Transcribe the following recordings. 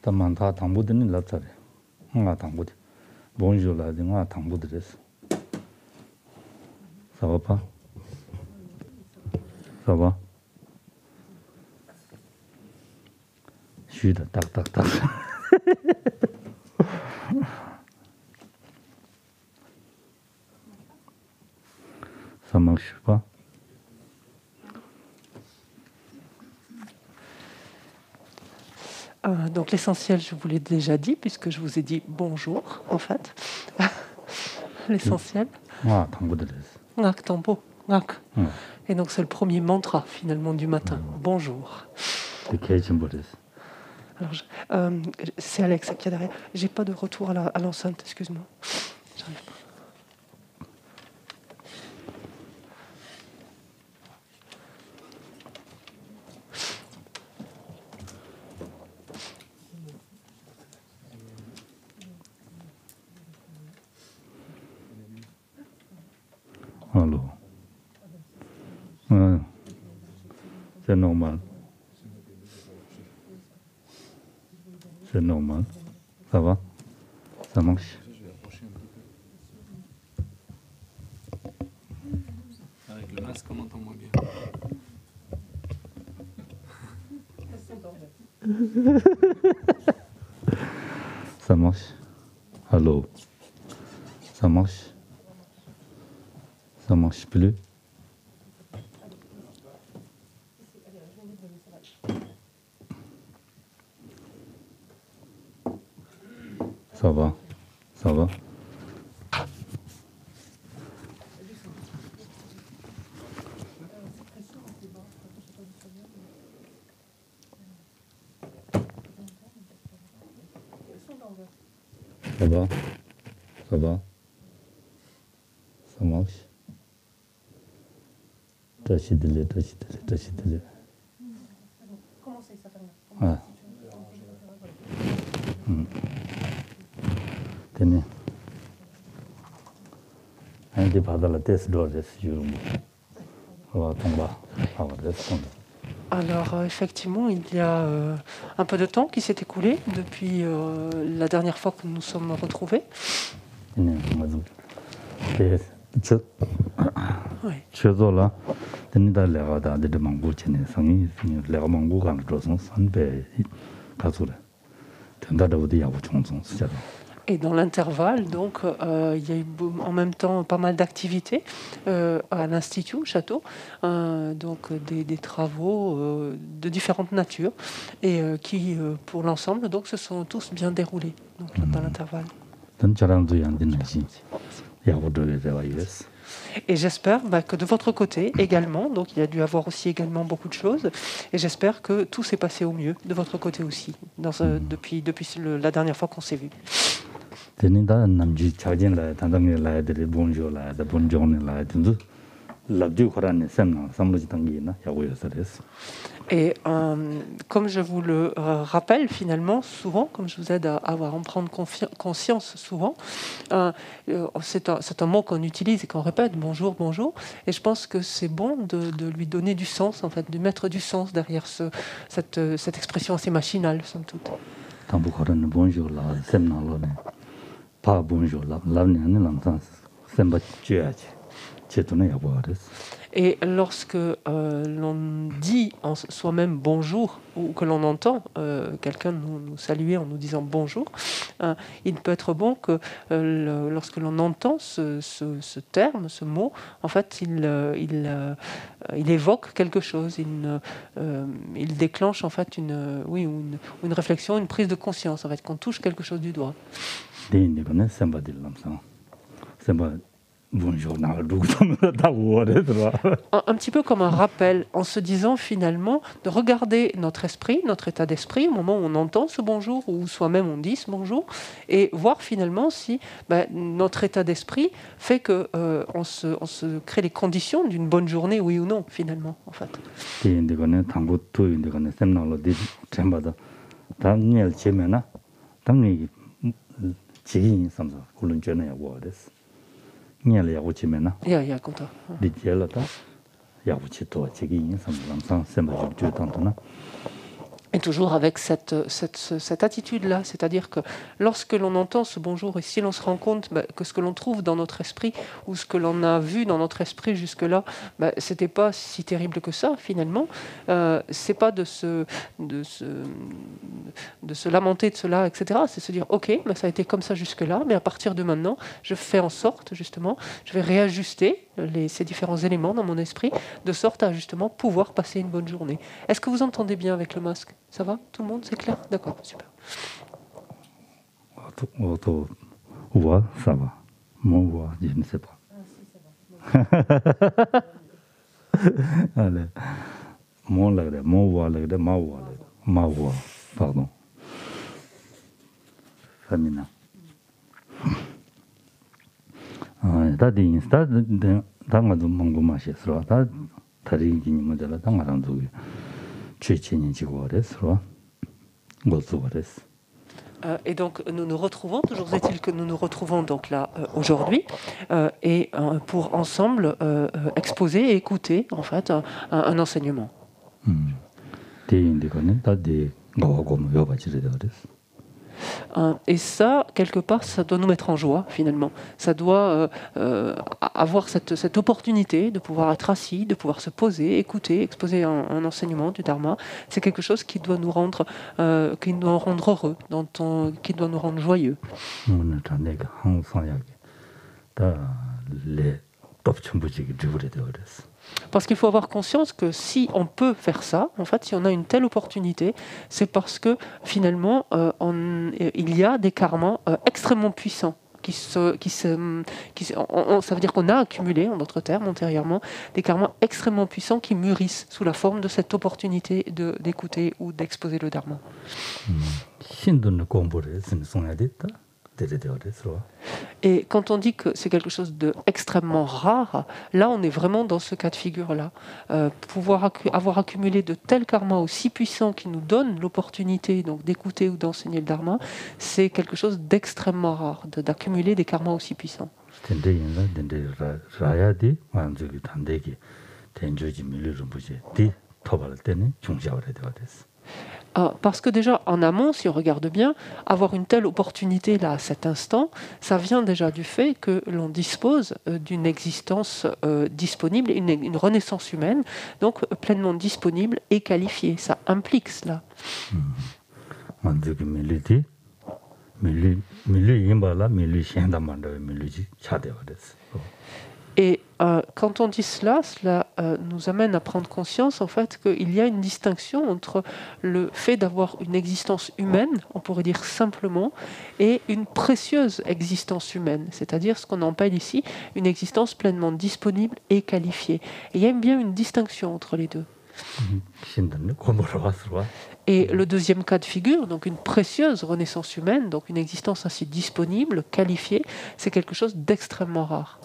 tamanta tambu드는 lap차래. nga tambu드. bonjour la de nga tambu드레스. ça va pas? ça va? 쉬다 딱딱딱. ça marche pas? Donc l'essentiel, je vous l'ai déjà dit, puisque je vous ai dit bonjour, en fait. L'essentiel. Ngak tambo, ngak. Et donc c'est le premier mantra, finalement, du matin. Bonjour. Alors, c'est Alex qui est derrière. J'ai pas de retour à l'enceinte, excuse-moi. J'arrive pas. Allô. C'est normal. C'est normal. Ça va? Ça marche? Avec le masque, on entend moins bien. Ça marche? Allô? Ça marche? Ça marche plus? Ça va? Ça va? Ça va? Ça va? Ça marche? 다시 들려. 아. 되네. 아니 받아라 테스트 도어스 유로. Alors effectivement, il y a un peu de temps qui s'est écoulé depuis la dernière fois que nous nous sommes retrouvés. Oui. Et dans l'intervalle, donc, il y a eu en même temps pas mal d'activités à l'Institut, au château, donc des travaux de différentes natures, et qui, pour l'ensemble, donc, se sont tous bien déroulés donc, dans l'intervalle. Et j'espère que de votre côté également, donc il y a dû avoir aussi également beaucoup de choses, et j'espère que tout s'est passé au mieux de votre côté aussi, depuis la dernière fois qu'on s'est vu. Et comme je vous le rappelle finalement souvent, comme je vous aide à en prendre conscience souvent, c'est un mot qu'on utilise et qu'on répète, bonjour, bonjour, et je pense que c'est bon de lui donner du sens, en fait, de mettre du sens derrière cette expression assez machinale, somme toute. Bonjour, là, pas bonjour, là, et lorsque l'on dit en soi-même bonjour, ou que l'on entend quelqu'un nous saluer en nous disant bonjour, il peut être bon que lorsque l'on entend ce terme, ce mot, en fait, il évoque quelque chose, il déclenche en fait une réflexion, une prise de conscience, en fait, qu'on touche quelque chose du doigt. Bonjour, un petit peu comme un rappel, en se disant finalement de regarder notre esprit, notre état d'esprit au moment où on entend ce bonjour ou soi-même on dit ce bonjour, et voir finalement si notre état d'esprit fait que on se crée les conditions d'une bonne journée, oui ou non, finalement, en fait. Et toujours avec cette attitude-là, c'est-à-dire que lorsque l'on entend ce bonjour, et si l'on se rend compte que ce que l'on trouve dans notre esprit, ou ce que l'on a vu dans notre esprit jusque-là, c'était pas si terrible que ça, finalement, c'est pas de se lamenter de cela, etc. C'est se dire, ok, ça a été comme ça jusque-là, mais à partir de maintenant, je fais en sorte, justement, je vais réajuster ces différents éléments dans mon esprit, de sorte à, justement, pouvoir passer une bonne journée. Est-ce que vous entendez bien avec le masque ? Ça va? Tout le monde? C'est clair? D'accord, super. Auto voix, ça va. Mon voix, je ne sais pas. Allez. Mon voix, ma voix, pardon. Féminin. 다 인스타 당가도 먹고 마셔서 다 다리기 뭐들 당가랑 저기 최친이 지고 그랬어. 뭐도 그랬어. Et donc nous nous retrouvons, toujours est-il que nous nous retrouvons donc là aujourd'hui et pour ensemble exposer et écouter en fait un enseignement. Et ça, quelque part, ça doit nous mettre en joie, finalement. Ça doit avoir cette opportunité de pouvoir être assis, de pouvoir se poser, écouter, exposer un enseignement du Dharma. C'est quelque chose qui doit nous rendre heureux, qui doit nous rendre joyeux. Parce qu'il faut avoir conscience que si on peut faire ça, en fait, si on a une telle opportunité, c'est parce que finalement, il y a des karmas extrêmement puissants. Ça veut dire qu'on a accumulé, en d'autres termes, antérieurement, des karmas extrêmement puissants qui mûrissent sous la forme de cette opportunité d'écouter ou d'exposer le Dharma. Et quand on dit que c'est quelque chose d'extrêmement rare, là on est vraiment dans ce cas de figure-là. Pouvoir avoir accumulé de tels karmas aussi puissants qui nous donnent l'opportunité donc d'écouter ou d'enseigner le Dharma, c'est quelque chose d'extrêmement rare, d'accumuler des karmas aussi puissants. Parce que déjà, en amont, si on regarde bien, avoir une telle opportunité là, à cet instant, ça vient déjà du fait que l'on dispose d'une existence disponible, une renaissance humaine, donc pleinement disponible et qualifiée. Ça implique cela. Et quand on dit cela, nous amène à prendre conscience en fait qu'il y a une distinction entre le fait d'avoir une existence humaine, on pourrait dire simplement, et une précieuse existence humaine, c'est-à-dire ce qu'on appelle ici une existence pleinement disponible et qualifiée. Et il y a bien une distinction entre les deux. Et le deuxième cas de figure, donc une précieuse renaissance humaine, donc une existence ainsi disponible, qualifiée, c'est quelque chose d'extrêmement rare.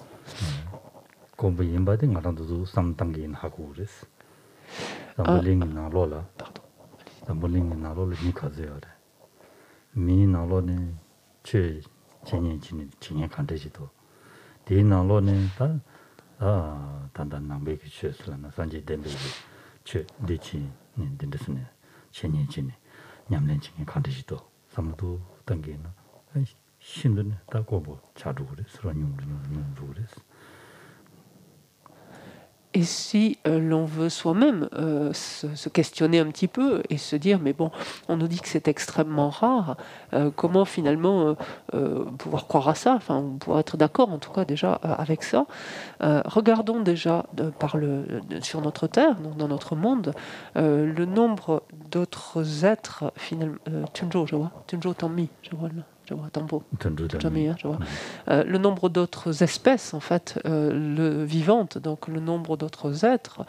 Et si l'on veut soi-même se questionner un petit peu et se dire, mais bon, on nous dit que c'est extrêmement rare, comment finalement pouvoir croire à ça, enfin, pouvoir être d'accord en tout cas déjà avec ça. Regardons déjà sur notre Terre, donc dans notre monde, le nombre d'autres êtres, finalement, le nombre d'autres espèces en fait vivantes, donc le nombre d'autres êtres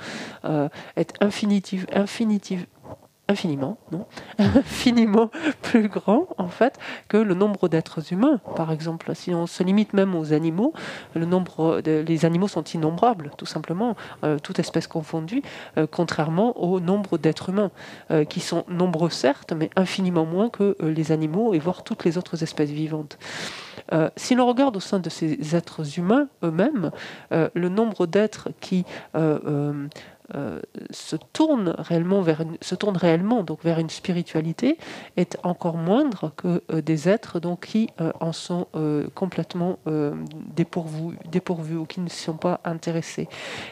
est infiniment plus grand en fait que le nombre d'êtres humains. Par exemple, si on se limite même aux animaux, les animaux sont innombrables, tout simplement, toute espèce confondue, contrairement au nombre d'êtres humains, qui sont nombreux certes, mais infiniment moins que les animaux et voire toutes les autres espèces vivantes. Si l'on regarde au sein de ces êtres humains eux-mêmes, le nombre d'êtres qui se tourne réellement donc vers une spiritualité est encore moindre que des êtres donc qui en sont complètement dépourvus ou qui ne sont pas intéressés.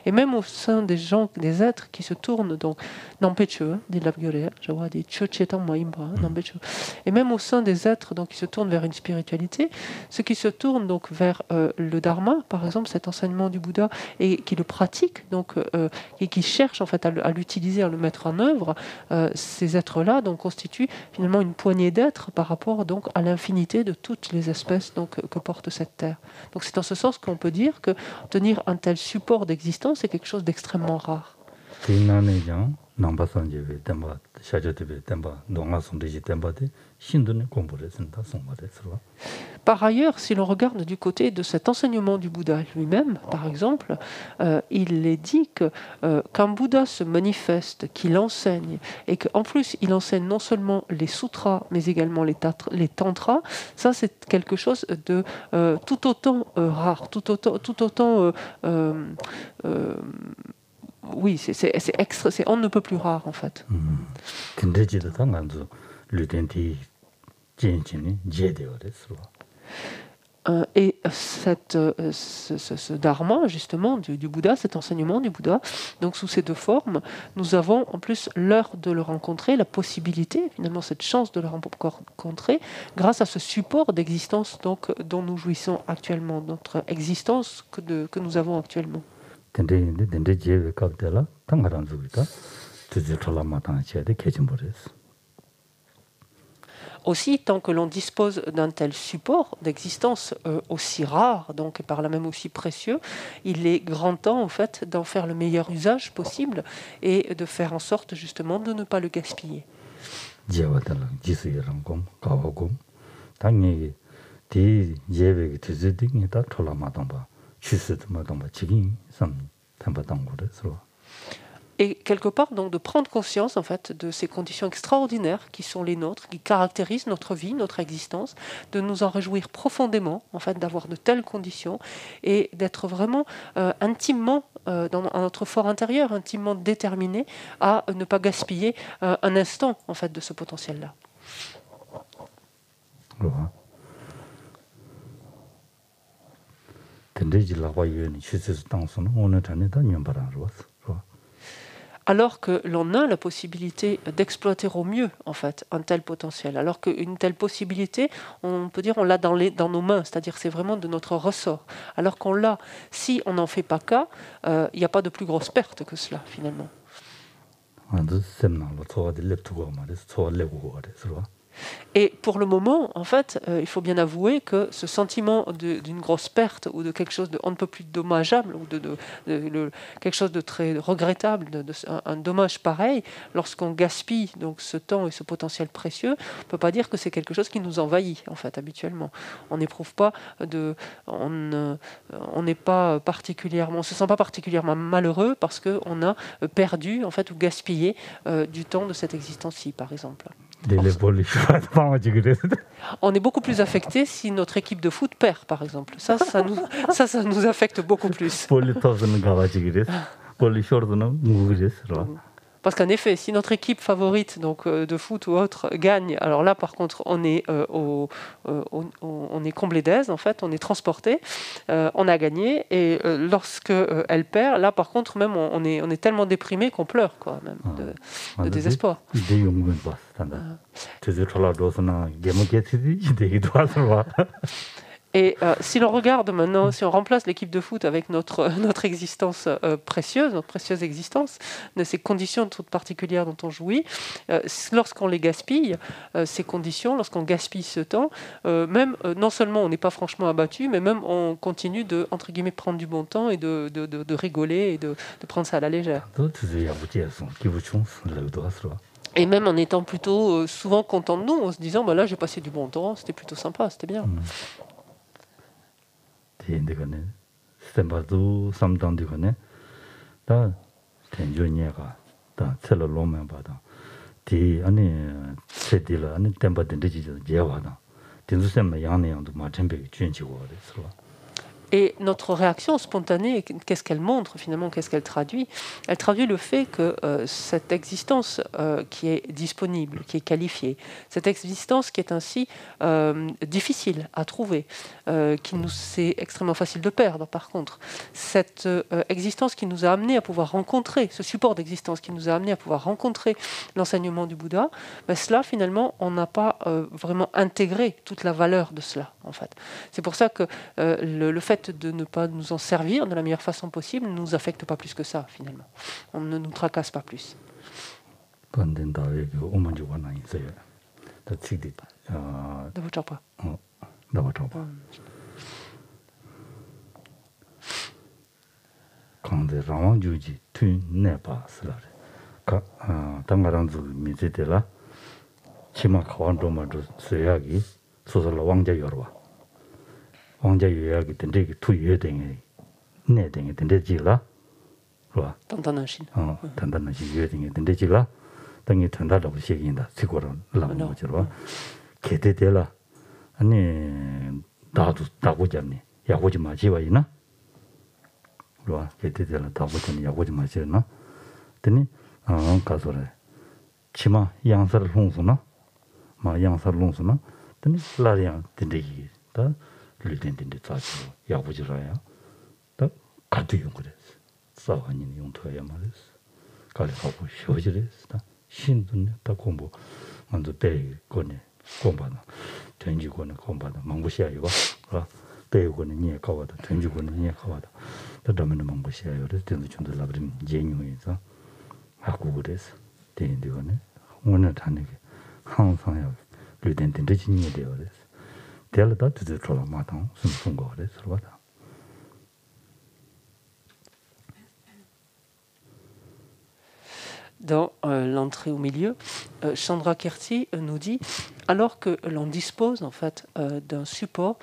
Et même au sein des gens, des êtres qui se tournent donc et même au sein des êtres donc qui se tournent vers une spiritualité, ceux qui se tournent donc vers le dharma, par exemple, cet enseignement du Bouddha, et qui le pratiquent donc et qui cherchent en fait à l'utiliser, à le mettre en œuvre, ces êtres-là donc constituent finalement une poignée d'êtres par rapport donc à l'infinité de toutes les espèces donc que porte cette terre. Donc c'est en ce sens qu'on peut dire que tenir un tel support d'existence est quelque chose d'extrêmement rare. Par ailleurs, si l'on regarde du côté de cet enseignement du Bouddha lui-même, par exemple, il est dit que qu'un Bouddha se manifeste, qu'il enseigne, et qu'en plus il enseigne non seulement les sutras, mais également les tantras, ça c'est quelque chose de tout autant rare, tout autant oui, c'est on ne peut plus rare en fait. Et ce dharma, justement, du Bouddha, cet enseignement du Bouddha, donc sous ces deux formes, nous avons en plus l'heure de le rencontrer, la possibilité, finalement, cette chance de le rencontrer, grâce à ce support d'existence donc, dont nous jouissons actuellement, notre existence que nous avons actuellement. Aussi, tant que l'on dispose d'un tel support d'existence aussi rare, donc et par là même aussi précieux, il est grand temps en fait d'en faire le meilleur usage possible et de faire en sorte justement de ne pas le gaspiller. Et quelque part, donc, de prendre conscience en fait de ces conditions extraordinaires qui sont les nôtres, qui caractérisent notre vie, notre existence, de nous en réjouir profondément, en fait, d'avoir de telles conditions et d'être vraiment intimement, dans notre fort intérieur, intimement déterminé à ne pas gaspiller un instant en fait de ce potentiel-là. Alors que l'on a la possibilité d'exploiter au mieux en fait un tel potentiel, alors qu'une telle possibilité, on peut dire on l'a dans nos mains, c'est-à-dire c'est vraiment de notre ressort, alors qu'on l'a, si on n'en fait pas cas, il n'y a pas de plus grosse perte que cela finalement. Et pour le moment, en fait, il faut bien avouer que ce sentiment d'une grosse perte ou de quelque chose de on ne peut plus dommageable ou de quelque chose de très regrettable, un dommage pareil, lorsqu'on gaspille donc ce temps et ce potentiel précieux, on ne peut pas dire que c'est quelque chose qui nous envahit en fait habituellement. On n'éprouve pas on n'est pas particulièrement, on se sent pas particulièrement malheureux parce qu'on a perdu en fait ou gaspillé du temps de cette existence-ci, par exemple. On est beaucoup plus affecté si notre équipe de foot perd, par exemple. Ça nous affecte beaucoup plus. Parce qu'en effet, si notre équipe favorite donc, de foot ou autre gagne, alors là par contre on est comblé d'aise en fait, on est transporté, on a gagné et lorsque elle perd, là par contre même on est tellement déprimé qu'on pleure quoi, même de désespoir. Et si l'on regarde maintenant, si on remplace l'équipe de foot avec notre existence précieuse, notre précieuse existence, de ces conditions toutes particulières dont on jouit, lorsqu'on les gaspille, ces conditions, lorsqu'on gaspille ce temps, même non seulement on n'est pas franchement abattu, mais même on continue de, entre guillemets, prendre du bon temps et de rigoler et de prendre ça à la légère. Et même en étant plutôt souvent content de nous, en se disant bah là j'ai passé du bon temps, c'était plutôt sympa, c'était bien. Et notre réaction spontanée, qu'est-ce qu'elle montre finalement, qu'est-ce qu'elle traduit? Elle traduit le fait que cette existence qui est disponible, qui est qualifiée, cette existence qui est ainsi difficile à trouver, c'est extrêmement facile de perdre par contre, cette existence qui nous a amené à pouvoir rencontrer, ce support d'existence qui nous a amené à pouvoir rencontrer l'enseignement du Bouddha, ben cela finalement on n'a pas vraiment intégré toute la valeur de cela en fait. C'est pour ça que le fait de ne pas nous en servir de la meilleure façon possible ne nous affecte pas plus que ça, finalement. On ne nous tracasse pas plus. 왕자 요약이 된데 투유에 되게 네 되게 된데 지라 봐 단단하신 단단하신 요에 되게 된데 지라 당이 단다라고 시행인다 지고로 라고 뭐죠 개대대라 아니 나도 잡니 야고지 마지와이나 봐 개대대라 다고지 야고지 마지나 되니 가서래 치마 양사를 홍수나 마 양사를 홍수나 되니 라리안 된데기 다 르덴데 자주 야부지라야 다 가도 용거랬어 싸가니 용토야 말했어 가려하고 쉬어지랬어 신도네 다 공부 먼저 때 거네 공부하나 전지고는 공부하나 망부시야요 봐 배우고는 니에 가와다 전지고는 니에 가와다 그다음에는 망부시야요 그래서 전도 좀더 라브림 제뉴에서 하고 그랬어 대인되거네 오늘 다니게 항상 르덴데 진이에 되어 그랬어 Dans l'entrée au milieu, Chandrakirti nous dit, alors que l'on dispose en fait d'un support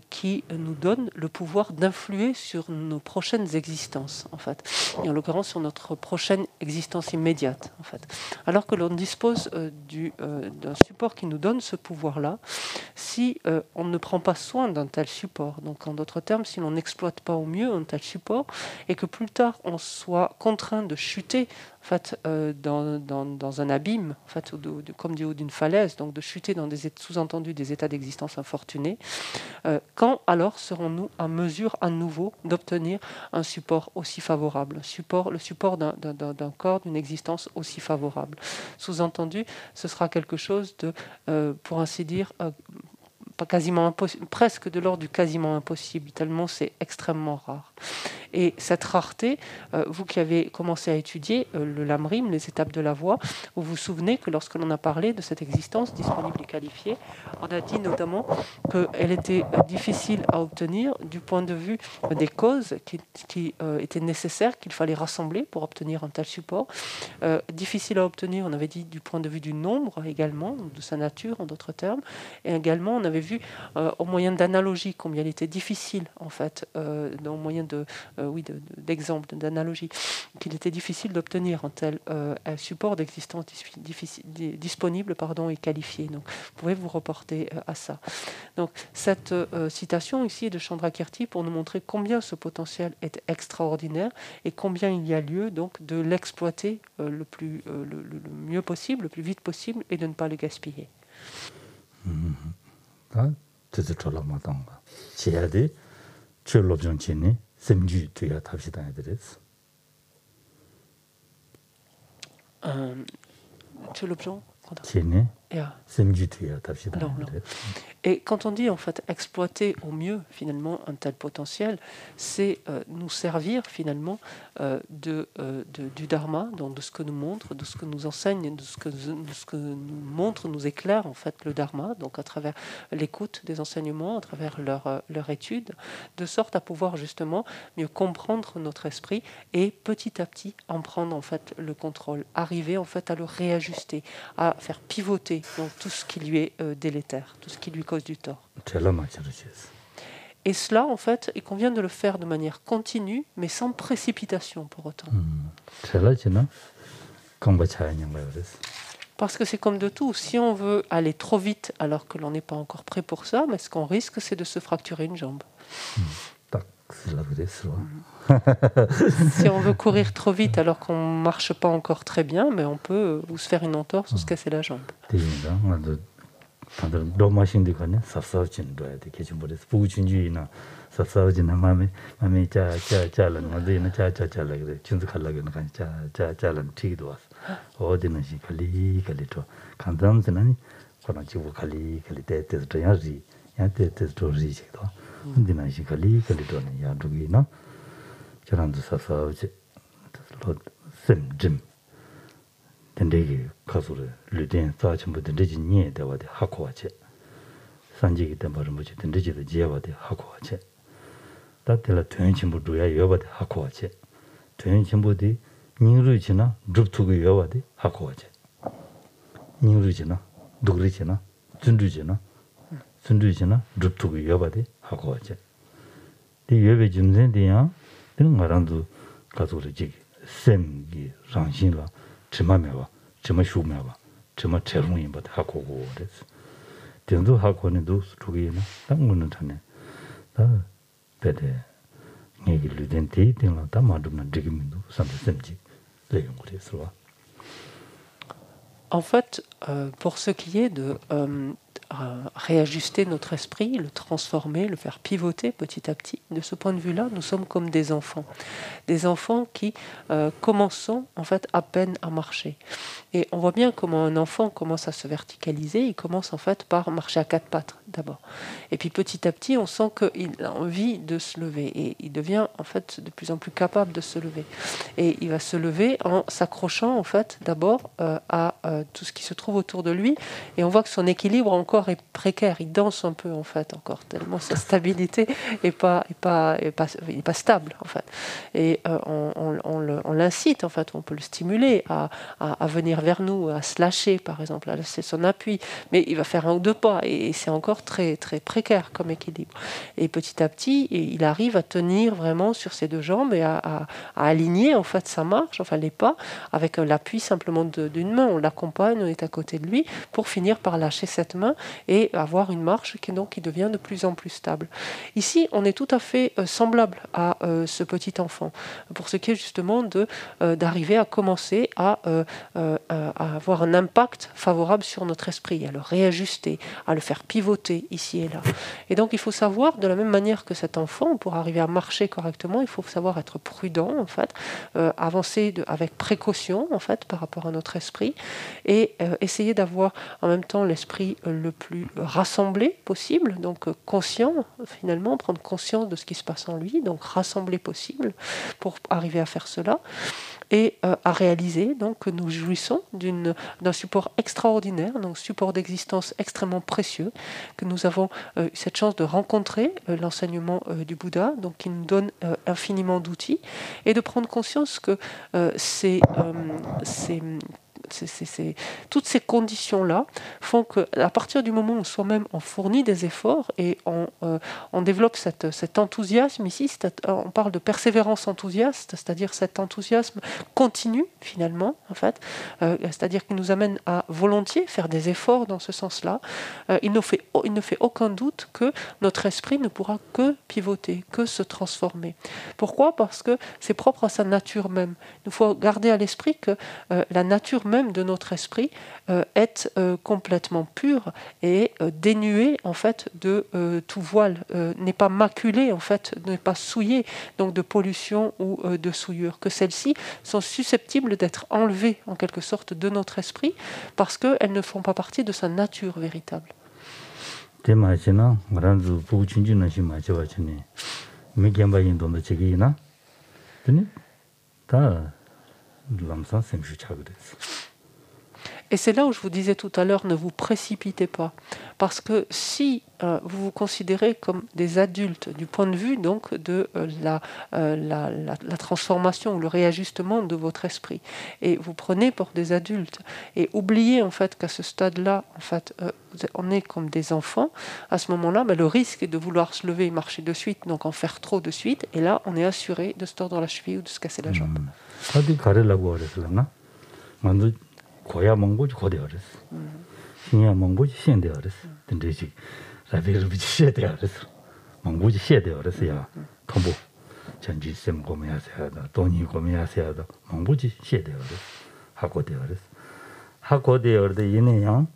qui nous donne le pouvoir d'influer sur nos prochaines existences en fait, et en l'occurrence sur notre prochaine existence immédiate en fait. Alors que l'on dispose d'un support qui nous donne ce pouvoir-là, si on ne prend pas soin d'un tel support, donc en d'autres termes, si l'on n'exploite pas au mieux un tel support, et que plus tard on soit contraint de chuter en fait, dans un abîme, en fait, comme du haut d'une falaise, donc de chuter dans sous-entendus des états d'existence infortunés, quand alors serons-nous en mesure à nouveau d'obtenir un support aussi favorable, le support d'un corps, d'une existence aussi favorable? Sous-entendu, ce sera quelque chose de, pour ainsi dire, quasiment presque de l'ordre du quasiment impossible, tellement c'est extrêmement rare. Et cette rareté, vous qui avez commencé à étudier le lamrim, les étapes de la voie, vous vous souvenez que lorsque l'on a parlé de cette existence disponible et qualifiée, on a dit notamment qu'elle était difficile à obtenir du point de vue des causes qui étaient nécessaires, qu'il fallait rassembler pour obtenir un tel support. Difficile à obtenir, on avait dit du point de vue du nombre également, de sa nature en d'autres termes, et également on avait vu au moyen d'analogie combien il était difficile en fait, au moyen d'exemples, d'analogie, qu'il était difficile d'obtenir un tel support d'existence disponible et qualifié. Donc, vous pouvez vous reporter à ça. Donc, cette citation ici est de Chandrakirti pour nous montrer combien ce potentiel est extraordinaire et combien il y a lieu donc de l'exploiter le mieux possible, le plus vite possible et de ne pas le gaspiller. Et quand on dit en fait exploiter au mieux finalement un tel potentiel, c'est nous servir finalement du dharma, donc de ce que nous montre, de ce que nous enseigne, de ce que nous montre, nous éclaire en fait le dharma, donc à travers l'écoute des enseignements, à travers leur étude, de sorte à pouvoir justement mieux comprendre notre esprit et petit à petit en prendre en fait le contrôle, arriver en fait à le réajuster, à faire pivoter donc tout ce qui lui est délétère, tout ce qui lui cause du tort. Et cela, en fait, il convient de le faire de manière continue, mais sans précipitation pour autant. Parce que c'est comme de tout. Si on veut aller trop vite alors que l'on n'est pas encore prêt pour ça, mais ce qu'on risque, c'est de se fracturer une jambe. 딱 c'est la vraie histoire. Si on veut courir trop vite alors qu'on ne marche pas encore très bien, mais on peut ou se faire une entorse ou se casser la jambe. 다들 너무 신디가네 사사진 줘야 돼. 계신분에서 부진주의나 사사진나 마음에 자자자는 어디나 자자자라 그래. 진득하려고는 간 자자자는 튀기도 왔어. 어디는 시 갈리갈리도 간담스는 그런 지구 갈리갈리 때때도 야지 야때때도 리지도. 근데는 시 갈리갈리도는 야두기나 저런도 사사지 쌤짐 된대기 가수를 르덴 사천부 된대지 니에 대와데 하고와체 산지기 때문에 뭐지 된대지도 지야와데 하고와체 다텔라 된친부 두야 여바데 하고와체 된친부디 닝르지나 룹투고 여와데 하고와체 닝르지나 누그리지나 준주지나 준주지나 룹투고 여바데 하고와체 이 여베 짐센디야 되는 말랑도 가수를 지기 쌤기 상신라 怎么没吧？怎么修没吧？怎么才容易把它过过的？顶多还可能都是出去呢，但我能谈呢，那别的，那个旅店地定了，但嘛都能这个民族上的升级，这个我的是吧？ En fait, pour ce qui est de réajuster notre esprit, le transformer, le faire pivoter petit à petit, de ce point de vue-là, nous sommes comme des enfants qui commençons en fait à peine à marcher. Et on voit bien comment un enfant commence à se verticaliser, il commence en fait par marcher à quatre pattes d'abord. Et puis petit à petit, on sent qu'il a envie de se lever et il devient en fait de plus en plus capable de se lever. Et il va se lever en s'accrochant en fait d'abord à tout ce qui se trouve autour de lui, et on voit que son équilibre encore est précaire, il danse un peu en fait encore, tellement sa stabilité est pas stable en fait. Et on l'incite en fait, on peut le stimuler à venir vers nous, à se lâcher par exemple, à laisser son appui, mais il va faire un ou deux pas et c'est encore très, très précaire comme équilibre. Et petit à petit, il arrive à tenir vraiment sur ses deux jambes et à aligner en fait sa marche, enfin les pas, avec l'appui simplement d'une main. On l'accompagne, on est à côté de lui pour finir par lâcher cette main et avoir une marche qui devient de plus en plus stable. Ici, on est tout à fait semblable à ce petit enfant, pour ce qui est justement d'arriver à commencer à avoir un impact favorable sur notre esprit, à le réajuster, à le faire pivoter ici et là. Et donc, il faut savoir, de la même manière que cet enfant, pour arriver à marcher correctement, il faut savoir être prudent, en fait, avancer avec précaution, en fait, par rapport à notre esprit, et essayer d'avoir en même temps l'esprit le plus rassemblé possible, donc conscient, finalement, prendre conscience de ce qui se passe en lui, donc rassemblé possible pour arriver à faire cela. Et à réaliser donc, que nous jouissons d'un support extraordinaire, donc support d'existence extrêmement précieux, que nous avons cette chance de rencontrer l'enseignement du Bouddha, donc qui nous donne infiniment d'outils, et de prendre conscience que toutes ces conditions-là font qu'à partir du moment où soi-même on fournit des efforts et on développe cet enthousiasme, ici on parle de persévérance enthousiaste, c'est-à-dire cet enthousiasme continu finalement, en fait, c'est-à-dire qu'il nous amène à volontiers faire des efforts dans ce sens-là. Il ne fait aucun doute que notre esprit ne pourra que pivoter, que se transformer. Pourquoi ? Parce que c'est propre à sa nature même. Il faut garder à l'esprit que la nature même de notre esprit est complètement pure et dénuée en fait de tout voile, n'est pas maculée en fait, n'est pas souillée donc de pollution ou de souillure, que celles-ci sont susceptibles d'être enlevées en quelque sorte de notre esprit parce qu'elles ne font pas partie de sa nature véritable. Et c'est là où je vous disais tout à l'heure, ne vous précipitez pas. Parce que si vous vous considérez comme des adultes, du point de vue donc de la transformation ou le réajustement de votre esprit, et vous prenez pour des adultes, et oubliez en fait qu'à ce stade-là, en fait, on est comme des enfants, à ce moment-là, le risque est de vouloir se lever et marcher de suite, donc en faire trop de suite, et là, on est assuré de se tordre la cheville ou de se casser la jambe. 고야 몽고지 고대어렸어. 신야 몽고지 신대어렸어. 근데 지 라벨을 붙이셔야 돼어렸어. 망부지 시에돼 그랬어요. 통보 전지 셈 고민하셔야다. 돈이 고민하셔야다. 망부지 시에돼 그랬어. 하고 되어 그랬어. 하고 되어 그랬다 이내양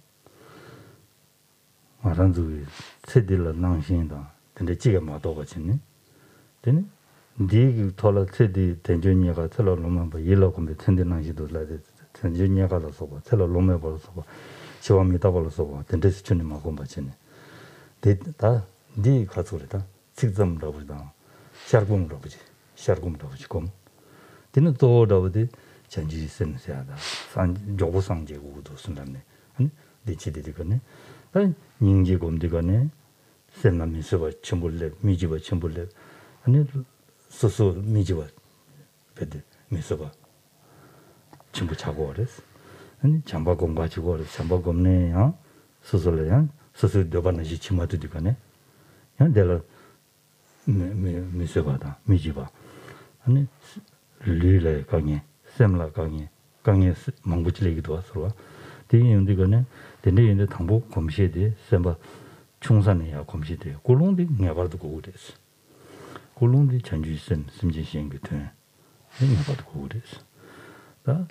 말한주 세딜라 낭신다. 근데 지가 뭐도 거치네. 근데 네 돌아 세디 된전이가 틀어 놓으면 뭐 일로 근데 텐데낭시도 라데 된전이가 가서 봐. 틀어 놓으면 벌써 봐. 시험이 다 벌써 봐. 된데스 주님 하고 받치네. 네 가서 그랬다. 직점으로 보다. 샤르곰으로 보지. 샤르곰으로 보지. 곰. 되는 또라고데 전지 센세하다. 산 요구상제고도 쓴다네. 아니 네치들이거네. 아니 닝지곰디거네. 센남미서버 첨불레 미지버 첨불레. 아니 소소 미지버 베드 미서버 첨부 차고 그랬어. 아니 잠바곰 가지고 그랬어. 잠바곰네. 소소래야. 소소 너바나지 치마도 되거네. 야 내가 미서버다. 미지버. 아니 릴레 강에 셈라 강에 망부치레기도 왔어. 대인들거네. 근데 당부 검시에 셈바 충산이야 검시돼. 골롱디 내가도 고고 됐어. 골롱디 전주선 심지신 같은. 내가도 고고 됐어. 다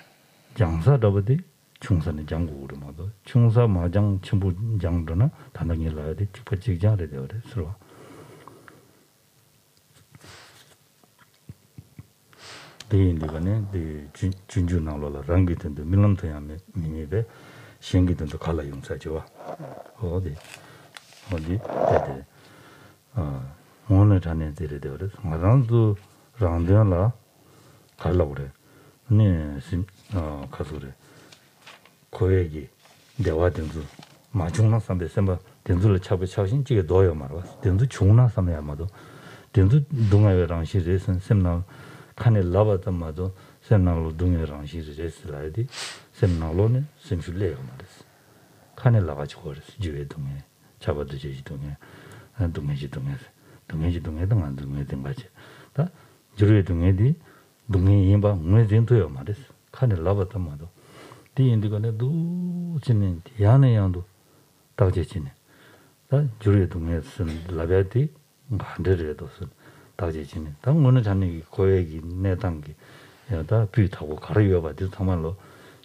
장사더버디 충산의 장고로 모두 충사 마장 첨부 장도나 단당이 라야 돼. 직접직장을 해야 돼. 서로. 대인들거네. 준주나로라 랑기던데 밀람토야메 미미베 신기던도 갈라 용사죠. 어디 되대. 오늘 전에 데려다 그래서 나랑도 랑데라 갈라 그래. 네, 가서 그래. 고액이 내와 된도 마중나 삼배 셈바 된도를 차신 지게 넣어요 말아. 된도 중나 삼배 아마도 된도 동아여랑 시에서 셈나 칸에 라바다마도 셈나로 동해랑 시에서 라이디 셈나로네 셈줄래요 말았어. 칸에 라가지고 그랬어. 지회 동해 잡아도 제지 동해 동해지 동해서 동해지 동해도 안 동해된 거지. 다 주로의 동해디 동해 임바 뭐 된도요 말았어. 칸에 라바다마도 디인디가네도 지는 야네양도 다제지네. 다 주로의 동해서 라베디 반대로도서 다제지네. 당 어느 잔이 고액이 내 단계 야다 비타고 가려워 봐도 정말로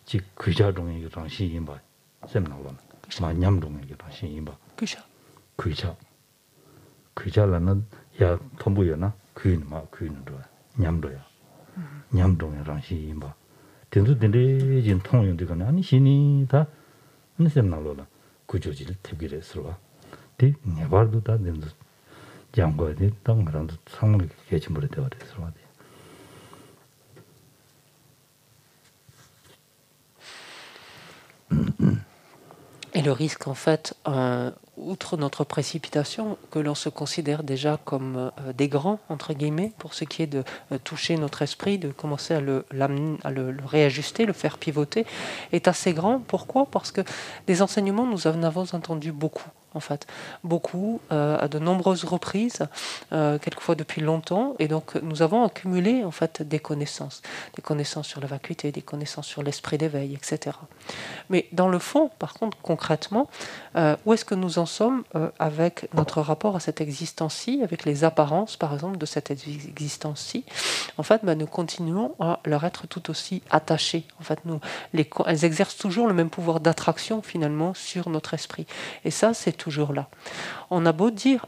지 그자동의 당시 임바 셈나로 만냠동의 당시 임바 그자라는 야 통부여나 그인마 그인으로 냠도야 냠동의 당시 임바 된도된데 진 통용되거나 아니 신이 다 셈나로라 구조질 대비를 서로 디 네발도 다 된도 장고에 땅 말한도 상물이 개침물에 되어 서로 Et le risque, en fait, outre notre précipitation, que l'on se considère déjà comme des grands, entre guillemets, pour ce qui est de toucher notre esprit, de commencer à le réajuster, le faire pivoter, est assez grand. Pourquoi ? Parce que des enseignements, nous en avons entendu beaucoup. En fait, beaucoup, à de nombreuses reprises, quelquefois depuis longtemps, et donc nous avons accumulé en fait des connaissances sur la vacuité, des connaissances sur l'esprit d'éveil, etc. Mais dans le fond, par contre, concrètement, où est-ce que nous en sommes avec notre rapport à cette existence-ci, avec les apparences, par exemple, de cette existence-ci ? En fait, nous continuons à leur être tout aussi attachés. En fait, elles exercent toujours le même pouvoir d'attraction finalement sur notre esprit. Et ça, c'est toujours là. On a beau dire,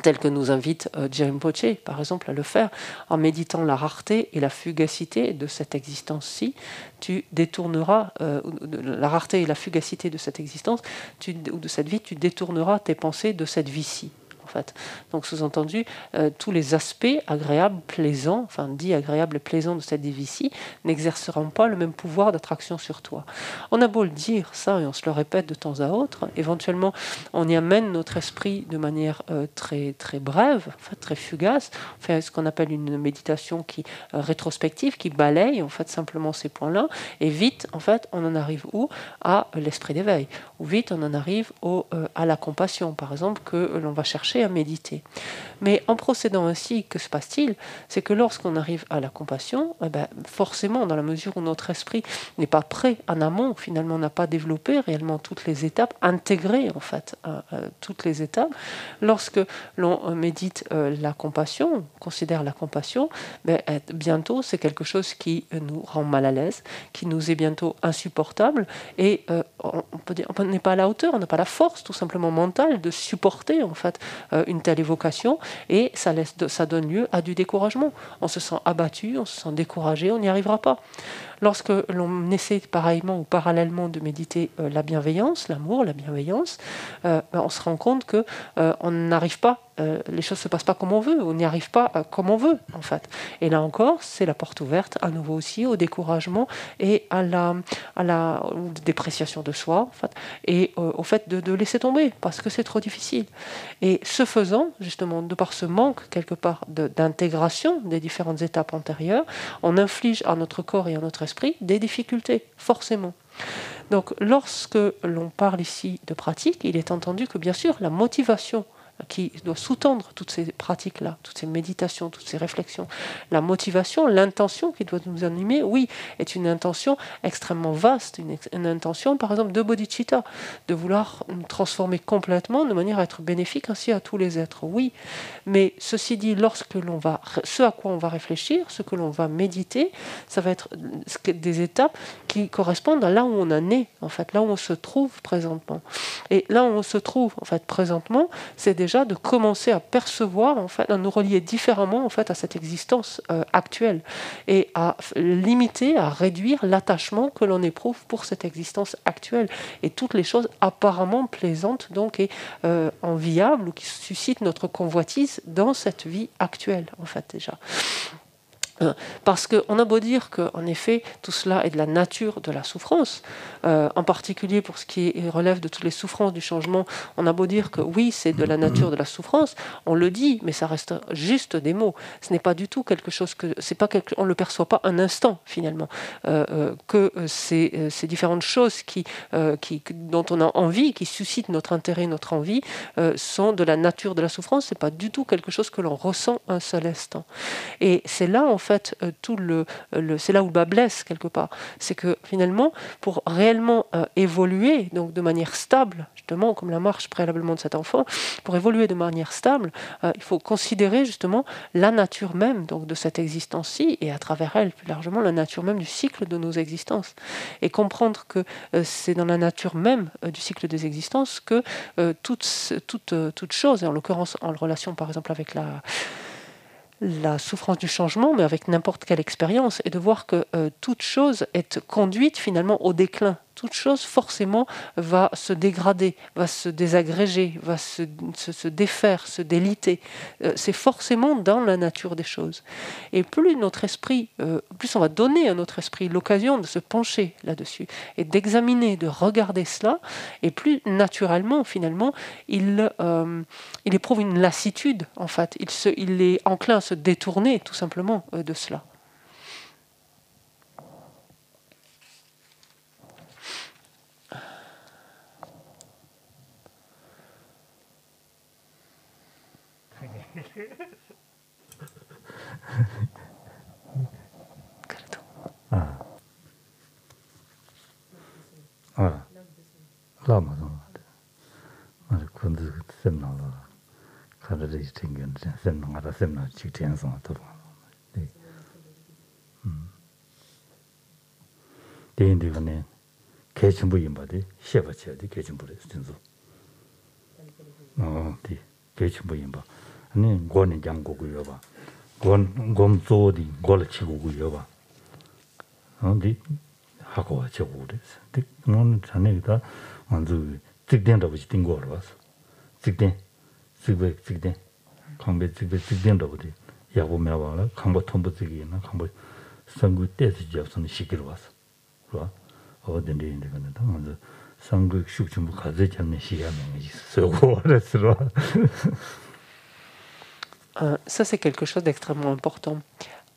tel que nous invite Jeremy Poche, par exemple, à le faire, en méditant la rareté et la fugacité de cette existence-ci, tu détourneras, la rareté et la fugacité de cette existence, ou de cette vie, tu détourneras tes pensées de cette vie-ci. En fait. Donc, sous-entendu, tous les aspects agréables, plaisants, enfin dits agréables et plaisants de cette vie-ci n'exerceront pas le même pouvoir d'attraction sur toi. On a beau le dire, ça, et on se le répète de temps à autre, éventuellement, on y amène notre esprit de manière très, très brève, en fait, très fugace. On fait ce qu'on appelle une méditation rétrospective, qui balaye, en fait, simplement ces points-là, et vite, en fait, on en arrive où ? À l'esprit d'éveil. Ou vite, on en arrive à la compassion, par exemple, que l'on va chercher chercher à méditer. Mais en procédant ainsi, que se passe-t-il? C'est que lorsqu'on arrive à la compassion, forcément, dans la mesure où notre esprit n'est pas prêt en amont, finalement, n'a pas développé réellement toutes les étapes, intégré en fait toutes les étapes, lorsque l'on médite la compassion, considère la compassion, bientôt c'est quelque chose qui nous rend mal à l'aise, qui nous est bientôt insupportable, et on peut dire on n'est pas à la hauteur, on n'a pas la force tout simplement mentale de supporter en fait une telle évocation, et ça donne lieu à du découragement. On se sent abattu, on se sent découragé, on n'y arrivera pas. Lorsque l'on essaie pareillement ou parallèlement de méditer la bienveillance, l'amour, la bienveillance, on se rend compte que on n'arrive pas, les choses ne se passent pas comme on veut, on n'y arrive pas comme on veut en fait. Et là encore, c'est la porte ouverte à nouveau aussi au découragement et à la dépréciation de soi en fait, et au fait de laisser tomber parce que c'est trop difficile. Et ce faisant, justement, de par ce manque quelque part d'intégration des différentes étapes antérieures, on inflige à notre corps et à notre esprit des difficultés, forcément. Donc, lorsque l'on parle ici de pratique, il est entendu que, bien sûr, la motivation qui doit sous-tendre toutes ces pratiques-là, toutes ces méditations, toutes ces réflexions, la motivation, l'intention qui doit nous animer, oui, est une intention extrêmement vaste, une intention, par exemple, de bodhicitta, de vouloir nous transformer complètement de manière à être bénéfique ainsi à tous les êtres, oui. Mais ceci dit, ce à quoi on va réfléchir, ce que l'on va méditer, ça va être des étapes qui correspondent à là où on en est, en fait, là où on se trouve présentement. Et là où on se trouve, en fait, présentement, c'est déjà de commencer à percevoir, en fait, à nous relier différemment, en fait, à cette existence actuelle et à limiter, à réduire l'attachement que l'on éprouve pour cette existence actuelle et toutes les choses apparemment plaisantes, donc, et enviables ou qui suscitent notre convoitise dans cette vie actuelle, en fait, déjà. Parce qu'on a beau dire qu'en effet, tout cela est de la nature de la souffrance, en particulier pour ce qui relève de toutes les souffrances du changement, on a beau dire que oui, c'est de la nature de la souffrance, on le dit, mais ça reste juste des mots. Ce n'est pas du tout quelque chose on ne le perçoit pas un instant, finalement. Que ces différentes choses dont on a envie, qui suscitent notre intérêt, notre envie, sont de la nature de la souffrance, ce n'est pas du tout quelque chose que l'on ressent un seul instant. Et c'est là, en fait, c'est là où le bas blesse quelque part. C'est que finalement, pour réellement évoluer, donc de manière stable, justement, comme la marche préalablement de cet enfant, pour évoluer de manière stable, il faut considérer justement la nature même donc, de cette existence-ci, et à travers elle, plus largement, la nature même du cycle de nos existences. Et comprendre que c'est dans la nature même du cycle des existences que toute chose, et en l'occurrence en relation par exemple avec la souffrance du changement, mais avec n'importe quelle expérience, et de voir que toute chose est conduite finalement au déclin. Toute chose forcément va se dégrader, va se désagréger, va se défaire, se déliter. C'est forcément dans la nature des choses. Et plus notre esprit, plus on va donner à notre esprit l'occasion de se pencher là-dessus et d'examiner, de regarder cela, et plus naturellement finalement il éprouve une lassitude en fait. Il est enclin à se détourner tout simplement de cela. 라마 맞아 근데 셈나라 카드를 튕긴 셈나라 셈나 직전선 또 네. 대인들간에 개침부인 바디 셰버쳐야 돼 개침부를 진짜 네 개침부인 바 아니 고는 장고고요 봐 곰조디 골 치고고요 봐 어디 하고 저거 그랬어 근데 오늘 자네가 먼저 직된다고 띵 거로 왔어 직된 강배 직된다고 돼 야고 매와라 강보 톰부지기나 강보 선구 때지 잡선 시기로 왔어 그거 어딘데 인데 근데 먼저 선구 숙중부 가지 잡는 시간이 있어고 그랬어 Ça, c'est quelque chose d'extrêmement important.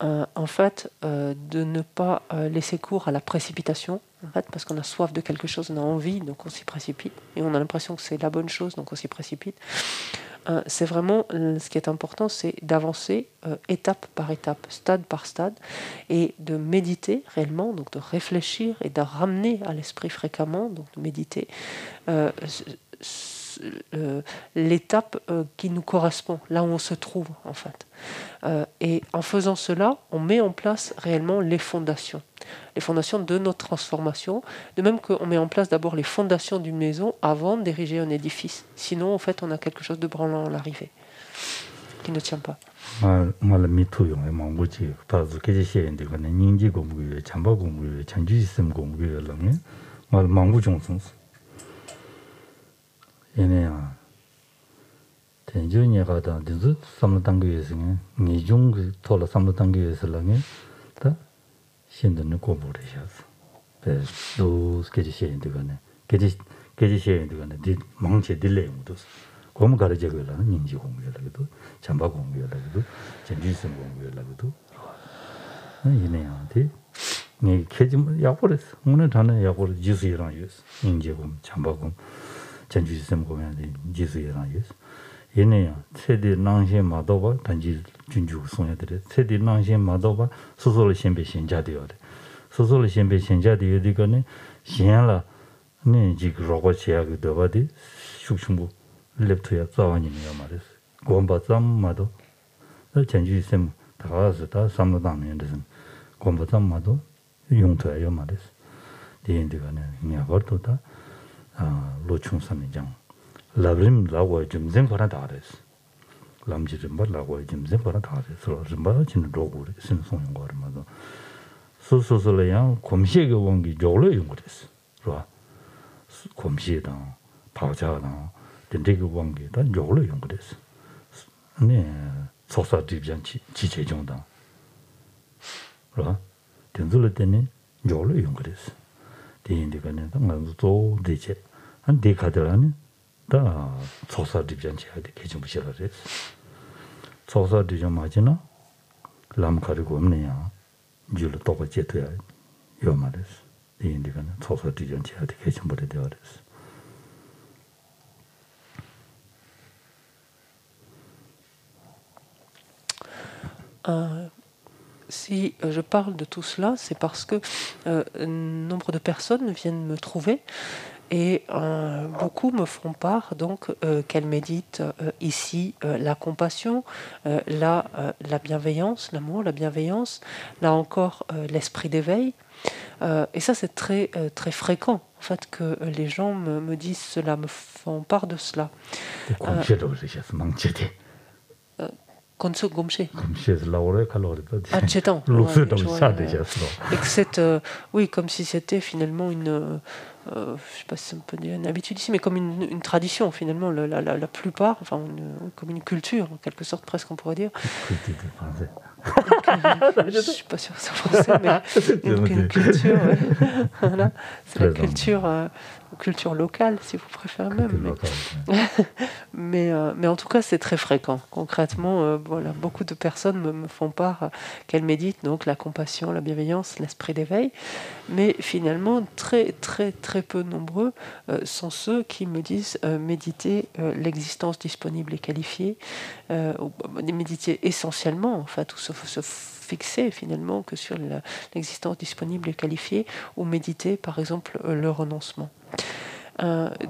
En fait, de ne pas laisser cours à la précipitation en fait, parce qu'on a soif de quelque chose, on a envie, donc on s'y précipite, et on a l'impression que c'est la bonne chose, donc on s'y précipite. C'est vraiment, ce qui est important, c'est d'avancer étape par étape, stade par stade, et de méditer réellement, donc de réfléchir et de ramener à l'esprit fréquemment, donc de méditer, l'étape qui nous correspond, là où on se trouve en fait. Et en faisant cela, on met en place réellement les fondations de notre transformation, de même qu'on met en place d'abord les fondations d'une maison avant d'ériger un édifice. Sinon, en fait, on a quelque chose de branlant à l'arrivée, qui ne tient pas. tenjunya gada dizu samla dangue singe ni jung tola samla dangue selange ta 신드는 고보를 해서 또 스케치 시행도 거네 계지 시행도 거네 디 망체 딜레임도 고무 가르제거라는 인지 공부라고도 잠바 공부라고도 전지성 공부라고도 이네한테 네 계지 약보랬어 오늘 전에 약보를 지수이랑 유스 인지 공 잠바 공 전지성 공부하는데 지수이랑 유스 얘네야 세대 낭신 마도바 단지 준주 송야들의 세대 낭신 마도바 소소를 신배 신자되어야 돼 소소를 신배 신자되어야 되거든 신라 네 지금 로봇 제약이 되어야지 숙충부 랩토야 자원이냐 말이야 공부zam마도 전주심 다가서 다 삼로당면에서 공부zam마도 용토야 말이야 대인들가네 냐버도다 로충삼이장 라브림 라고 좀 생각하나 다르스 람지름 말라고 좀 생각하나 다르스 좀 진짜 로고를 신송한 거 말도 소소소래야 곰시의 원기 조를 연구했어 그봐 곰시다 파자다 된대그 원기다 조를 연구했어 네 소사 디비안치 지체정다 그봐 된줄 때는 조를 연구했어 대인들가는 당연히 또 대체 한 대가들하는 다 조사 디비전체가 개좀 부셔라래. 조사 디비전 맞이나 람카리고 없네요. 줄로 또 버제도야. 요 말이스. 이인디가는 조사 디비전체가 개좀 버려 되어랬어. Si je parle de tout cela, c'est parce que nombre de personnes viennent me trouver et beaucoup me font part donc qu'elles méditent ici la compassion, là la bienveillance, l'amour, la bienveillance, là encore l'esprit d'éveil. Et ça c'est très très fréquent en fait que les gens me disent cela, me font part de cela. Et que c'est, oui, comme si c'était finalement une, je ne sais pas si on peut dire une habitude ici, mais comme une tradition finalement, la plupart, enfin comme une culture en quelque sorte presque on pourrait dire. Je ne suis pas sûre que c'est français, mais une culture, ouais. Voilà, c'est la culture locale si vous préférez même. Mais en tout cas c'est très fréquent. Concrètement, voilà, beaucoup de personnes me font part qu'elles méditent donc la compassion, la bienveillance, l'esprit d'éveil, mais finalement très très très peu nombreux sont ceux qui me disent méditer l'existence disponible et qualifiée, méditer essentiellement en fait, ou se fixer finalement que sur l'existence disponible et qualifiée, ou méditer par exemple le renoncement.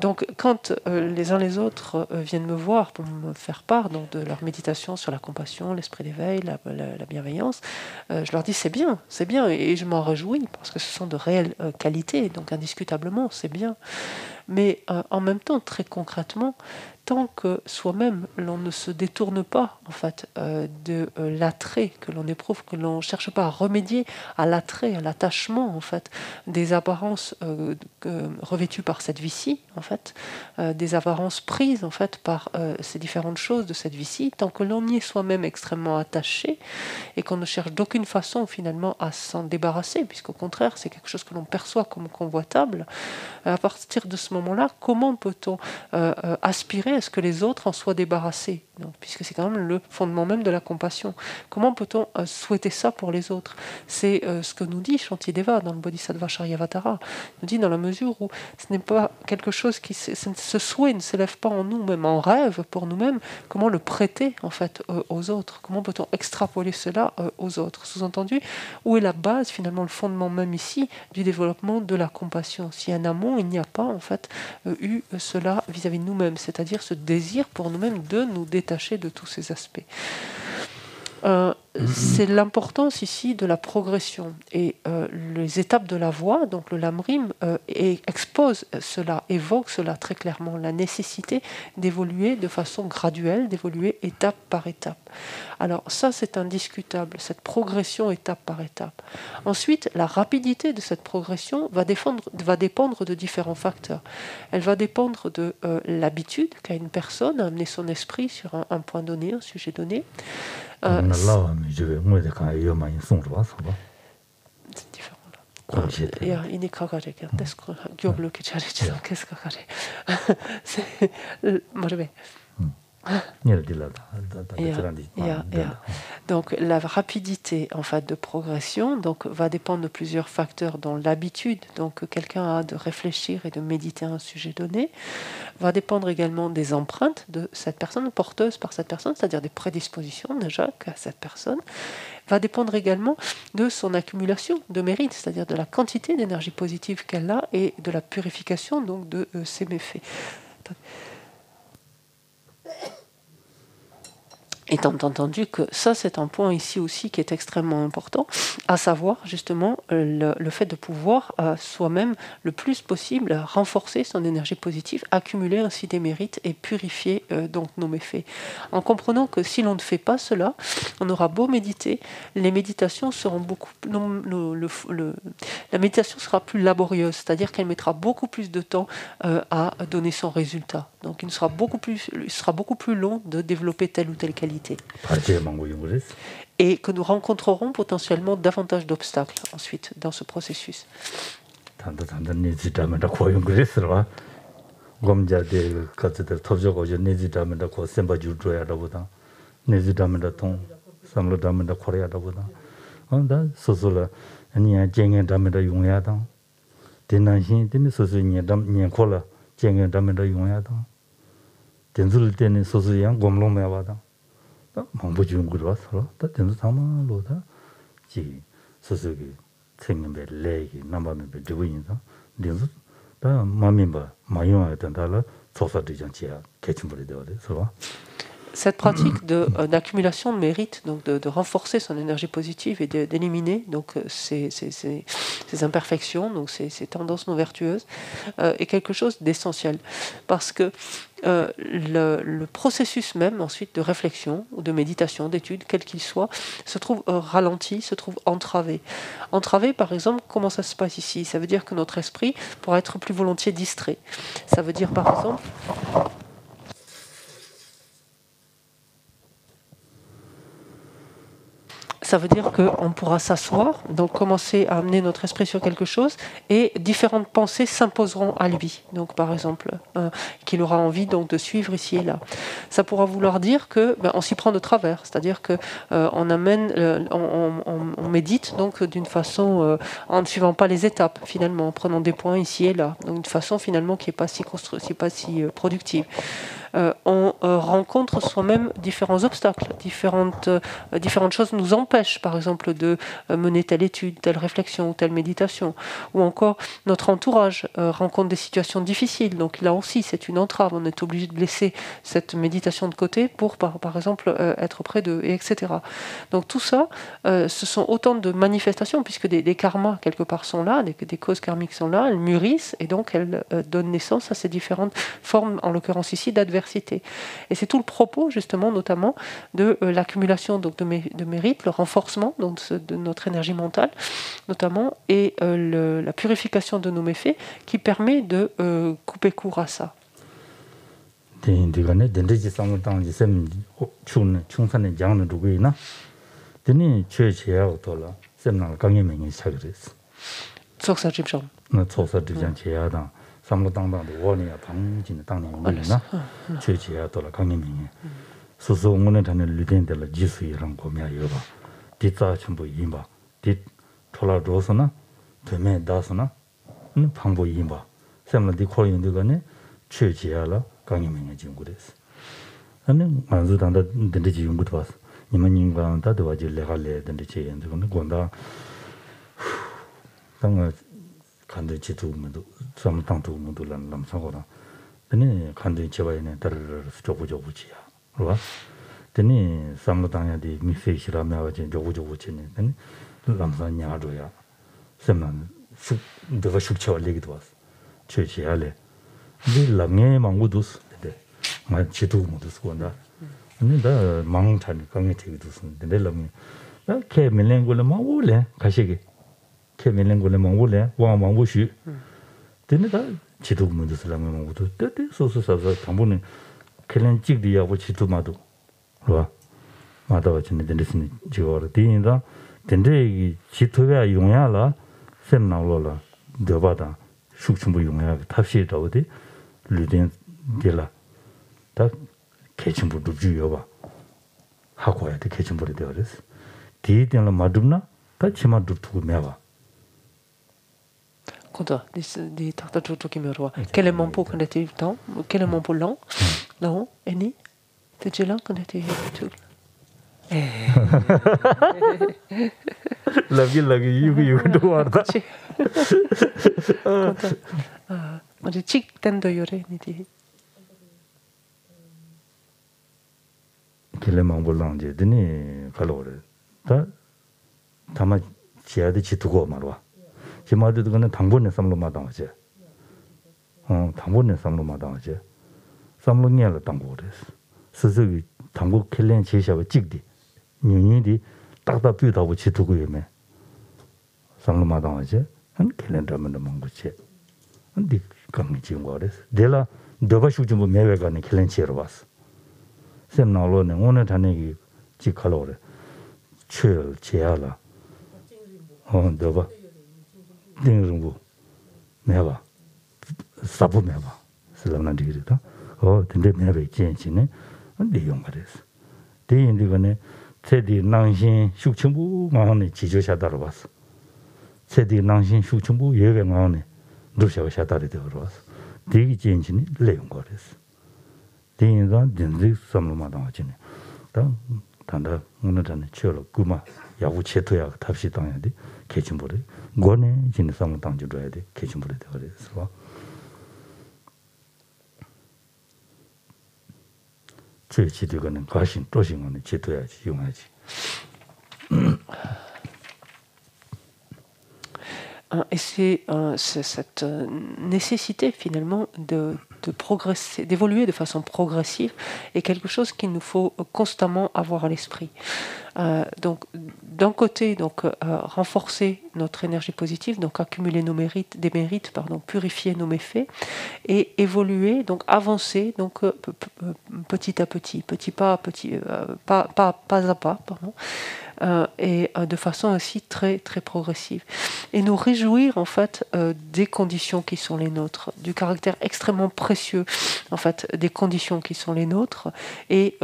Donc quand les uns les autres viennent me voir pour me faire part donc, de leur méditation sur la compassion, l'esprit d'éveil, la bienveillance, je leur dis c'est bien, et je m'en réjouis parce que ce sont de réelles qualités, donc indiscutablement c'est bien. Mais en même temps, très concrètement, tant que soi-même l'on ne se détourne pas en fait de l'attrait que l'on éprouve, que l'on ne cherche pas à remédier à l'attrait, à l'attachement en fait des apparences revêtues par cette vie-ci en fait, des apparences prises en fait par ces différentes choses de cette vie-ci, tant que l'on y est soi-même extrêmement attaché et qu'on ne cherche d'aucune façon finalement à s'en débarrasser, puisqu'au contraire c'est quelque chose que l'on perçoit comme convoitable, à partir de ce moment-là, comment peut-on aspirer à ce que les autres en soient débarrassés? donc, puisque c'est quand même le fondement même de la compassion. Comment peut-on souhaiter ça pour les autres? C'est ce que nous dit Shantideva dans le Bodhisattva Charyavatara. Il nous dit dans la mesure où ce n'est pas quelque chose qui... Ce souhait ne s'élève pas en nous, même en rêve pour nous-mêmes, comment le prêter en fait aux autres? Comment peut-on extrapoler cela aux autres? Sous-entendu, où est la base, finalement, le fondement même ici du développement de la compassion? Si en amont, il n'y a pas en fait eu cela vis-à-vis de nous-mêmes, c'est-à-dire ce désir pour nous-mêmes de nous détacher de tous ces aspects. C'est l'importance ici de la progression et les étapes de la voie, donc le Lamrim expose cela, évoque cela très clairement, la nécessité d'évoluer de façon graduelle, d'évoluer étape par étape. Alors ça c'est indiscutable, cette progression étape par étape. Ensuite, la rapidité de cette progression va dépendre de différents facteurs. Elle va dépendre de l'habitude qu'a une personne à amener son esprit sur un point donné, un sujet donné. C'est différent là. Donc la rapidité en fait de progression donc va dépendre de plusieurs facteurs, dont l'habitude donc que quelqu'un a de réfléchir et de méditer à un sujet donné, va dépendre également des empreintes de cette personne, porteuse par cette personne, c'est-à-dire des prédispositions déjà qu'a cette personne, va dépendre également de son accumulation de mérite, c'est-à-dire de la quantité d'énergie positive qu'elle a et de la purification donc de ses méfaits. Étant entendu que ça, c'est un point ici aussi qui est extrêmement important, à savoir justement le fait de pouvoir soi-même le plus possible renforcer son énergie positive, accumuler ainsi des mérites et purifier donc nos méfaits. En comprenant que si l'on ne fait pas cela, on aura beau méditer, les méditations seront beaucoup... la méditation sera plus laborieuse, c'est-à-dire qu'elle mettra beaucoup plus de temps à donner son résultat. Donc il sera beaucoup plus long de développer telle ou telle qualité. Et que nous rencontrerons potentiellement davantage d'obstacles ensuite dans ce processus. Cette pratique d'accumulation de mérite, donc de renforcer son énergie positive et d'éliminer donc ces imperfections, donc ces tendances non vertueuses, est quelque chose d'essentiel. Parce que le processus même ensuite de réflexion ou de méditation, d'étude, quel qu'il soit, se trouve ralenti, se trouve entravé. Entravé, par exemple, comment ça se passe ici? Ça veut dire que notre esprit pourra être plus volontiers distrait. Ça veut dire, par exemple... Ça veut dire qu'on pourra s'asseoir, donc commencer à amener notre esprit sur quelque chose, et différentes pensées s'imposeront à lui. Donc, par exemple, qu'il aura envie donc de suivre ici et là. Ça pourra vouloir dire que on s'y prend de travers, c'est-à-dire que on médite donc d'une façon en ne suivant pas les étapes, finalement, en prenant des points ici et là, donc d'une façon finalement qui n'est pas si productive. On rencontre soi-même différents obstacles, différentes choses nous empêchent, par exemple, de mener telle étude, telle réflexion, telle méditation, ou encore notre entourage rencontre des situations difficiles. Donc là aussi, c'est une entrave. On est obligé de laisser cette méditation de côté pour, par exemple, être près d'eux, etc. Donc tout ça, ce sont autant de manifestations, puisque des karmas, quelque part, sont là, des causes karmiques sont là, elles mûrissent, et donc elles donnent naissance à ces différentes formes, en l'occurrence ici, d'adversité. Et c'est tout le propos, justement, notamment, de l'accumulation donc, de mérite, le renforcement donc, de notre énergie mentale, notamment, et la purification de nos méfaits, qui permet de couper court à ça. 소소 오늘 전에 류된들 지수이랑 고미야 여봐 디자 전부 임바 디 톨라로서나 되면 다서나 방법 임바 샘라디 코인도 거네 최지야라 강이명의 진구です 아니 만주단다 된지 연구도 봤어你们 인간다 도와줄 레갈레 된지 연구는 건다 당가 간도 지도면도 삼당도 문도란 남상거라 근데 간도 제바에네 다르르 조고조고지야 그봐 근데 삼로당야디 미페시라며 가지고 조고조고지네 근데 남산냐로야 샘만 쑥 내가 숙쳐 얘기도 왔어 최지야래 이 랑에 망고도스 근데 마 지도 모두 쓰고나 근데 나 망찬 강에 되기도 쓰는데 랑에 나 개밀랭고를 망고래 가시게 개밀랭고를 망고래 왕왕보시 근데 다 지도 모두 쓰라면 망고도 때때 소소서서 당분은 keleng jik di yabu chi tu madu ro ma da chen de sin ji wo de yin da den de chi tu ya yong ya la sem na lo la de ba da shu chung bu yong ya ta xi da de lu den de la da ke chen bu du ju yo ba ha ko ya de ke chen bu de de res di den la ma du na ta chi ma du tu me ba Conta, di tarta tutto che mi roa. Quel est mon pot quand était le temps? Quel est mon pot lent? Non, Eni? T'es déjà là quand était tout? Lagi, you do arda. Conta. Ma di chic tendo yore ni di. Quel est mon pot lent? Je dini calore. Ta ma chia de chi tu go marwa. 지마도 그는 당분에 삼로 마당하지. 당분에 삼로 마당하지. 삼로니를 당고 그랬어. 스스로 당고 켈렌 제시하고 찍디. 뉴뉴디 딱딱 뷰다고 지두고 예매. 삼로 마당하지. 한 켈렌 담는 먹고지. 근데 강이 지금 그랬어. 내가 너가 슈좀 매외가는 켈렌 지러 왔어. 샘 나로는 오늘 다니기 지칼로 그래. 최 제야라. 너가 딩rumbu meba sabu meba selana digita tende mebe jenchine de yong가res de 인디가네 체디 낭신 슈충부 마음에 지조샤다로 봤어 체디 낭신 슈충부 예외 마음에 루샤가 샤다리 되어 왔어 되게 jenchine 레용가res 대인자 된지 섬로마다 하지네 단다 오늘은 치어로 구마 야구 체토야 답시 당해야 돼 개침보래 거네 진짜 상황 당줘야 돼 개침보래 그래서 제치되거는 가신 또신은 체토야지 용하지 Et c'est cette nécessité finalement de progresser, d'évoluer de façon progressive est quelque chose qu'il nous faut constamment avoir à l'esprit. Donc, d'un côté, renforcer notre énergie positive, donc accumuler des mérites, purifier nos méfaits et évoluer, donc avancer, donc petit à petit, pas à pas, et de façon aussi très très progressive, et nous réjouir en fait des conditions qui sont les nôtres, du caractère extrêmement précieux en fait des conditions qui sont les nôtres, et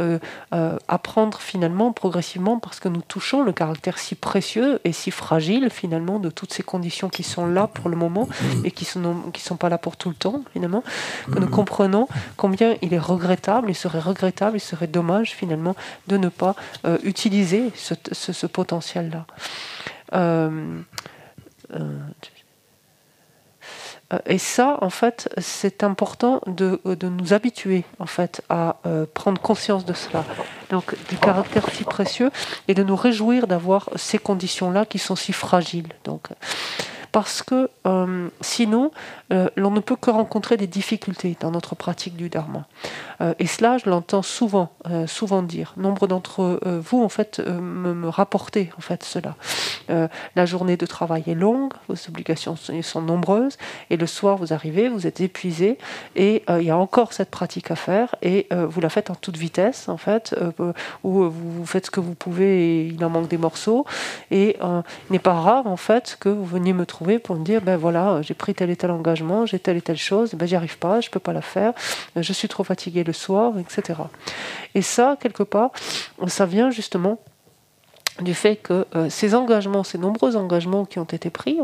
apprendre finalement progressivement, parce que nous touchons le caractère si précieux et si fragile finalement de toutes ces conditions qui sont là pour le moment et qui sont pas là pour tout le temps finalement, que nous comprenons combien il serait dommage finalement de ne pas utiliser ce potentiel-là. Et ça, en fait, c'est important de nous habituer, en fait, à prendre conscience de cela, donc du caractère si précieux, et de nous réjouir d'avoir ces conditions-là qui sont si fragiles. Donc, parce que sinon, l'on ne peut que rencontrer des difficultés dans notre pratique du Dharma. Et cela, je l'entends souvent dire. Nombre d'entre vous, en fait, me rapportez en fait cela. La journée de travail est longue, vos obligations sont nombreuses, et le soir, vous arrivez, vous êtes épuisé, et il y a encore cette pratique à faire, et vous la faites en toute vitesse, en fait, où vous faites ce que vous pouvez, et il en manque des morceaux, et il n'est pas rare, en fait, que vous veniez me trouver retrouver pour me dire, ben voilà, j'ai pris tel et tel engagement, j'ai telle et telle chose, ben j'y arrive pas, je peux pas la faire, je suis trop fatigué le soir, etc. Et ça, quelque part, ça vient justement du fait que ces engagements, ces nombreux engagements qui ont été pris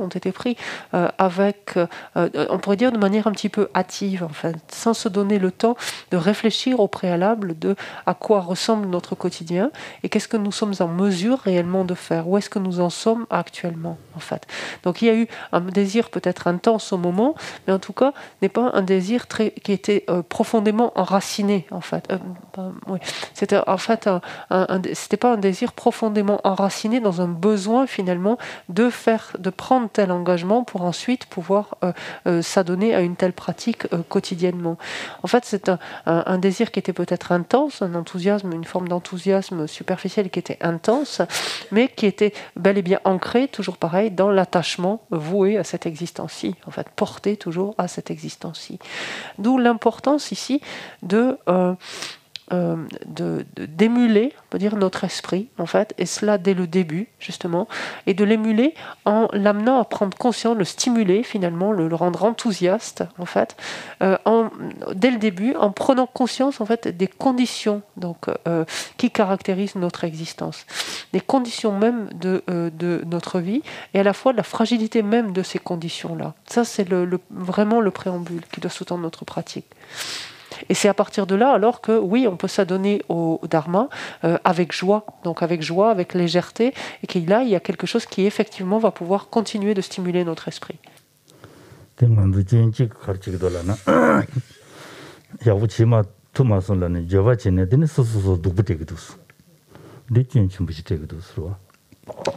avec, on pourrait dire de manière un petit peu hâtive, en fait, sans se donner le temps de réfléchir au préalable de à quoi ressemble notre quotidien et qu'est-ce que nous sommes en mesure réellement de faire, où est-ce que nous en sommes actuellement, en fait. Donc il y a eu un désir peut-être intense au moment, mais en tout cas n'est pas un désir qui était profondément enraciné, en fait. Oui. C'était en fait c'était pas un désir profondément enraciné dans un besoin finalement de prendre tel engagement pour ensuite pouvoir s'adonner à une telle pratique quotidiennement. En fait, c'est un désir qui était peut-être intense, un enthousiasme, une forme d'enthousiasme superficiel qui était intense, mais qui était bel et bien ancré, toujours pareil, dans l'attachement voué à cette existence-ci, en fait, porté toujours à cette existence-ci. D'où l'importance ici d'émuler, on peut dire, notre esprit, en fait, et cela dès le début, justement, et de l'émuler en l'amenant à prendre conscience, le stimuler, finalement, le rendre enthousiaste, en fait, dès le début, en prenant conscience, en fait, des conditions donc, qui caractérisent notre existence, des conditions même de notre vie, et à la fois de la fragilité même de ces conditions-là. Ça, c'est vraiment le préambule qui doit sous-tendre notre pratique. Et c'est à partir de là, alors que oui, on peut s'adonner au Dharma avec joie, donc avec joie, avec légèreté, et qu'il là, il y a quelque chose qui effectivement va pouvoir continuer de stimuler notre esprit.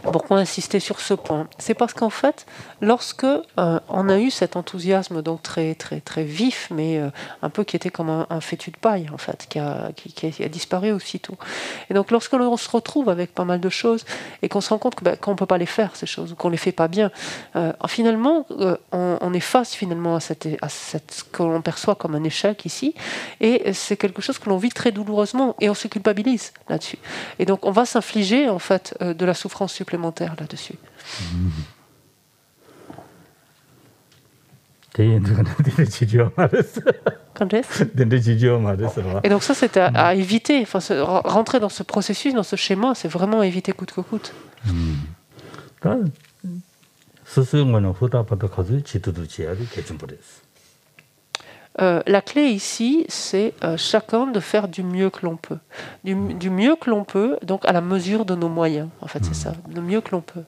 Pourquoi insister sur ce point? C'est parce qu'en fait, lorsque on a eu cet enthousiasme donc très très très vif, mais un peu qui était comme un fétu de paille en fait, qui a disparu aussitôt. Et donc lorsque l'on se retrouve avec pas mal de choses et qu'on se rend compte qu'on ne peut pas les faire ces choses ou qu'on les fait pas bien, finalement on est face finalement à ce que l'on perçoit comme un échec ici, et c'est quelque chose que l'on vit très douloureusement et on se culpabilise là-dessus. Et donc on va s'infliger en fait de la souffrance supplémentaire là-dessus. Et donc ça, c'est à éviter. Enfin, rentrer dans ce processus, dans ce schéma, c'est vraiment à éviter coûte que coûte. La clé ici, c'est chacun de faire du mieux que l'on peut. Du mieux que l'on peut, donc à la mesure de nos moyens. En fait, c'est ça, le mieux que l'on peut.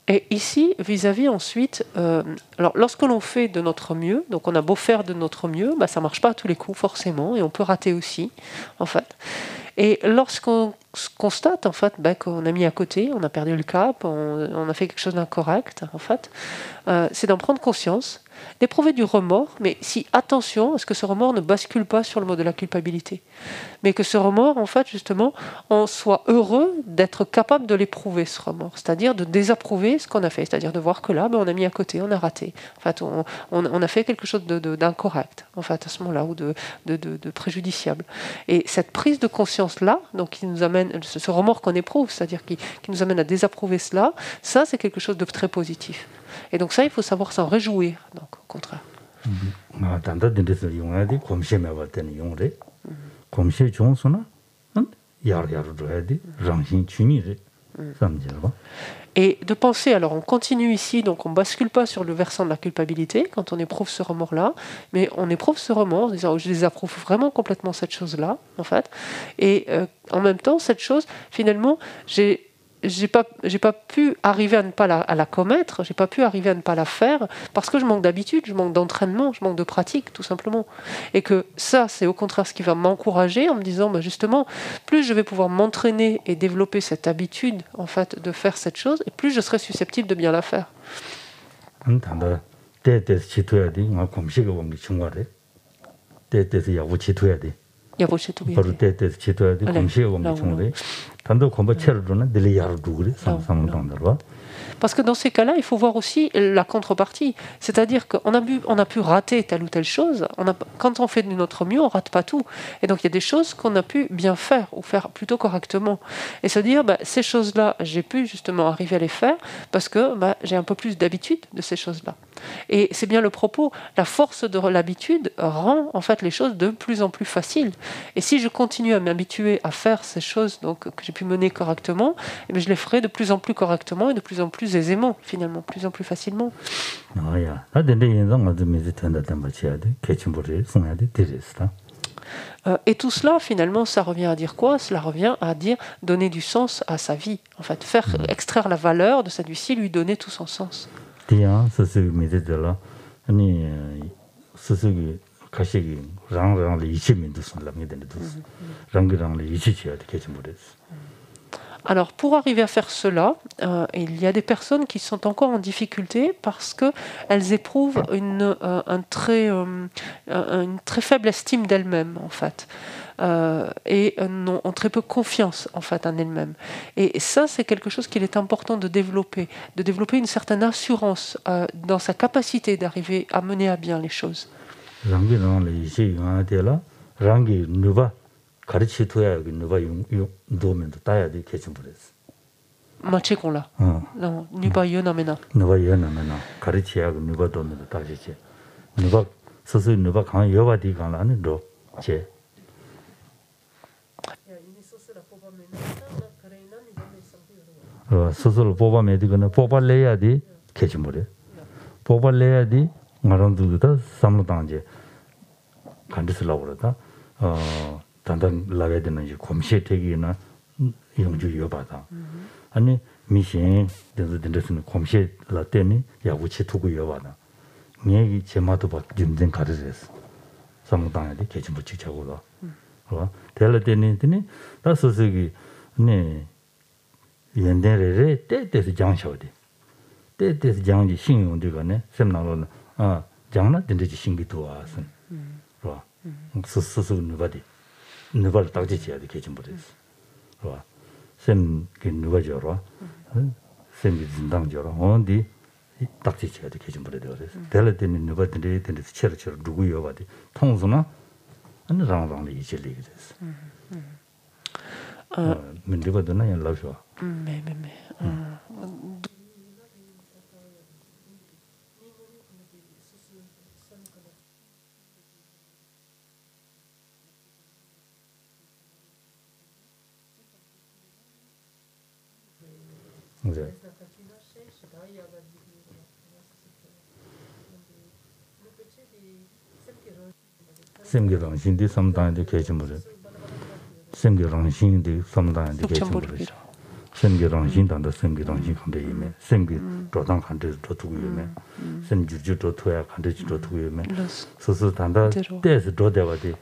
Et ici, vis-à-vis ensuite, alors lorsque l'on fait de notre mieux, donc on a beau faire de notre mieux, bah, ça ne marche pas à tous les coups forcément, et on peut rater aussi, en fait. Et lorsqu'on constate en fait qu'on a mis à côté, on a perdu le cap, on a fait quelque chose d'incorrect, en fait, c'est d'en prendre conscience, d'éprouver du remords, mais si attention à ce que ce remords ne bascule pas sur le mode de la culpabilité, mais que ce remords, en fait, justement, on soit heureux d'être capable de l'éprouver, ce remords, c'est-à-dire de désapprouver ce qu'on a fait, c'est-à-dire de voir que là, on a mis à côté, on a raté, en fait, on a fait quelque chose d'incorrect, en fait, à ce moment-là, ou de préjudiciable. Et cette prise de conscience-là, donc qui nous amène, ce remords qu'on éprouve, c'est-à-dire qui nous amène à désapprouver cela, ça, c'est quelque chose de très positif. Et donc ça, il faut savoir s'en réjouir, donc au contraire. Et de penser, alors on continue ici, donc on ne bascule pas sur le versant de la culpabilité quand on éprouve ce remords-là, mais on éprouve ce remords en disant je désapprouve vraiment complètement cette chose-là, en fait. Et en même temps, cette chose, finalement, j'ai pas pu arriver à ne pas la commettre, j'ai pas pu arriver à ne pas la faire parce que je manque d'habitude, je manque d'entraînement, je manque de pratique tout simplement. Et que ça, c'est au contraire ce qui va m'encourager en me disant justement, plus je vais pouvoir m'entraîner et développer cette habitude en fait de faire cette chose, et plus je serai susceptible de bien la faire. Parce que dans ces cas-là, il faut voir aussi la contrepartie. C'est-à-dire qu'on a pu rater telle ou telle chose. Quand on fait de notre mieux, on ne rate pas tout. Et donc, il y a des choses qu'on a pu bien faire ou faire plutôt correctement. Et se dire, ces choses-là, j'ai pu justement arriver à les faire parce que j'ai un peu plus d'habitude de ces choses-là. Et c'est bien le propos. La force de l'habitude rend en fait les choses de plus en plus faciles. Et si je continue à m'habituer à faire ces choses donc, que j'ai pu mener correctement, je les ferai de plus en plus correctement et de plus en plus aisément, finalement, de plus en plus facilement. Et tout cela, finalement, ça revient à dire quoi? Cela revient à dire donner du sens à sa vie. En fait, faire extraire la valeur de cette vie-ci, lui donner tout son sens. Alors, pour arriver à faire cela, il y a des personnes qui sont encore en difficulté parce qu'elles éprouvent une très faible estime d'elles-mêmes, en fait. Et ont très peu confiance en fait en elles-mêmes. Et ça, c'est quelque chose qu'il est important de développer une certaine assurance dans sa capacité d'arriver à mener à bien les choses. 마치 콜라. 누바 연나메나. 누바 연나메나. 가르치야 누바 도면도 다지지. 누바 스스 누바 강 여바디 강라는 로 제. 스스로 뽑아내야 되거나 뽑아내야지 개침물에. 뽑아내야지 말한두다 삼로당제 간디슬라고 그러다. 단단 라게 되는 이제 검시되기나 용주 여바다. 아니 미신 된데는 검시라 때문에 야구치 두고 여바다. 얘기 제마도 봐 진된 가르쳤어. 삼로당에 개침물 직자고도. 될 때는 다 스스기 네 연대를 때때서 장셔대. 때때서 장지 신용되거네. 셈나로는 장나 된지 신기도 와서. 봐. 스스로 누가디. 누가를 딱지지야 돼 개침물에서. 봐. 셈그 누가 저러. 셈이 진당 저러. 어디 딱지지야 돼 개침물에 그래서. 될 때는 누가 된데 체로 누구 여봐디. 통수나 안 장장이 이질리 그래서. 민들거든 연락줘. 네. 생기랑신디 삼단의 개침물에 생기랑신디 삼단의 개침물에 생기랑신단의 생기랑신 간대이메 생기 조당 간대 조두고이메 생주주 조토야 간대 조두고이메 스스 단다 때에서 조대가디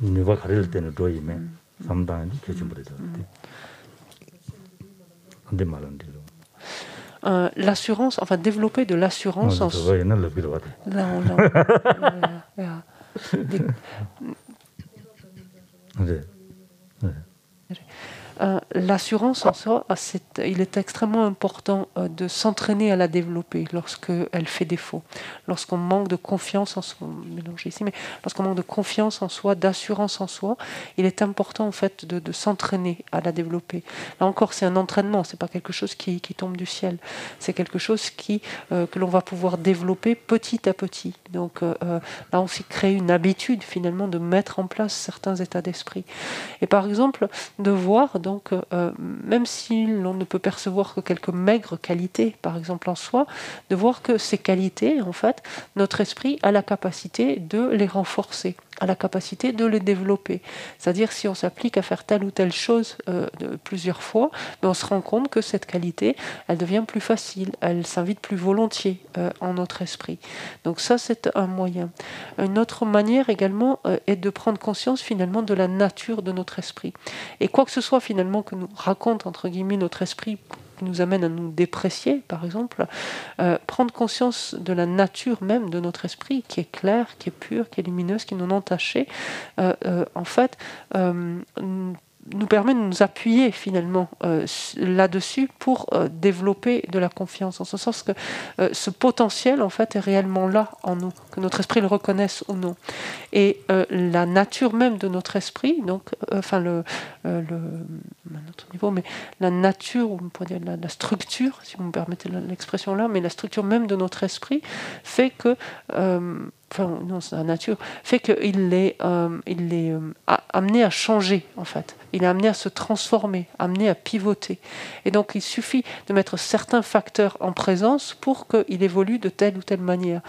누가 가릴 때는 조이메 삼단의 개침물에 근데 말은 되죠. L'assurance, enfin développer de l'assurance en soi. L'assurance en soi, il est extrêmement important de s'entraîner à la développer lorsqu'elle fait défaut, lorsqu'on manque de confiance en soi, lorsqu'on manque de confiance en soi, d'assurance en soi, il est important en fait de s'entraîner à la développer. Là encore, c'est un entraînement, c'est pas quelque chose qui tombe du ciel, c'est quelque chose que l'on va pouvoir développer petit à petit. Donc là, on s'y crée une habitude finalement de mettre en place certains états d'esprit. Et par exemple, de voir donc, même si l'on ne peut percevoir que quelques maigres qualités, par exemple en soi, de voir que ces qualités, en fait, notre esprit a la capacité de les renforcer, a la capacité de les développer. C'est-à-dire, si on s'applique à faire telle ou telle chose plusieurs fois, on se rend compte que cette qualité, elle devient plus facile, elle s'invite plus volontiers en notre esprit. Donc ça, c'est un moyen. Une autre manière également est de prendre conscience finalement de la nature de notre esprit. Et quoi que ce soit finalement que nous raconte, entre guillemets, notre esprit, qui nous amène à nous déprécier, par exemple, prendre conscience de la nature même de notre esprit, qui est claire, qui est pure, qui est lumineuse, qui est non entachée, en fait, nous permet de nous appuyer finalement là-dessus pour développer de la confiance, en ce sens que ce potentiel en fait est réellement là en nous, que notre esprit le reconnaisse ou non. Et la nature même de notre esprit, donc à notre niveau, mais la nature, on pourrait dire la structure, si vous me permettez l'expression là, mais la structure même de notre esprit fait que non, c'est la nature, fait qu'il est amené à changer, en fait. Il est amené à se transformer, amené à pivoter. Et donc, il suffit de mettre certains facteurs en présence pour qu'il évolue de telle ou telle manière.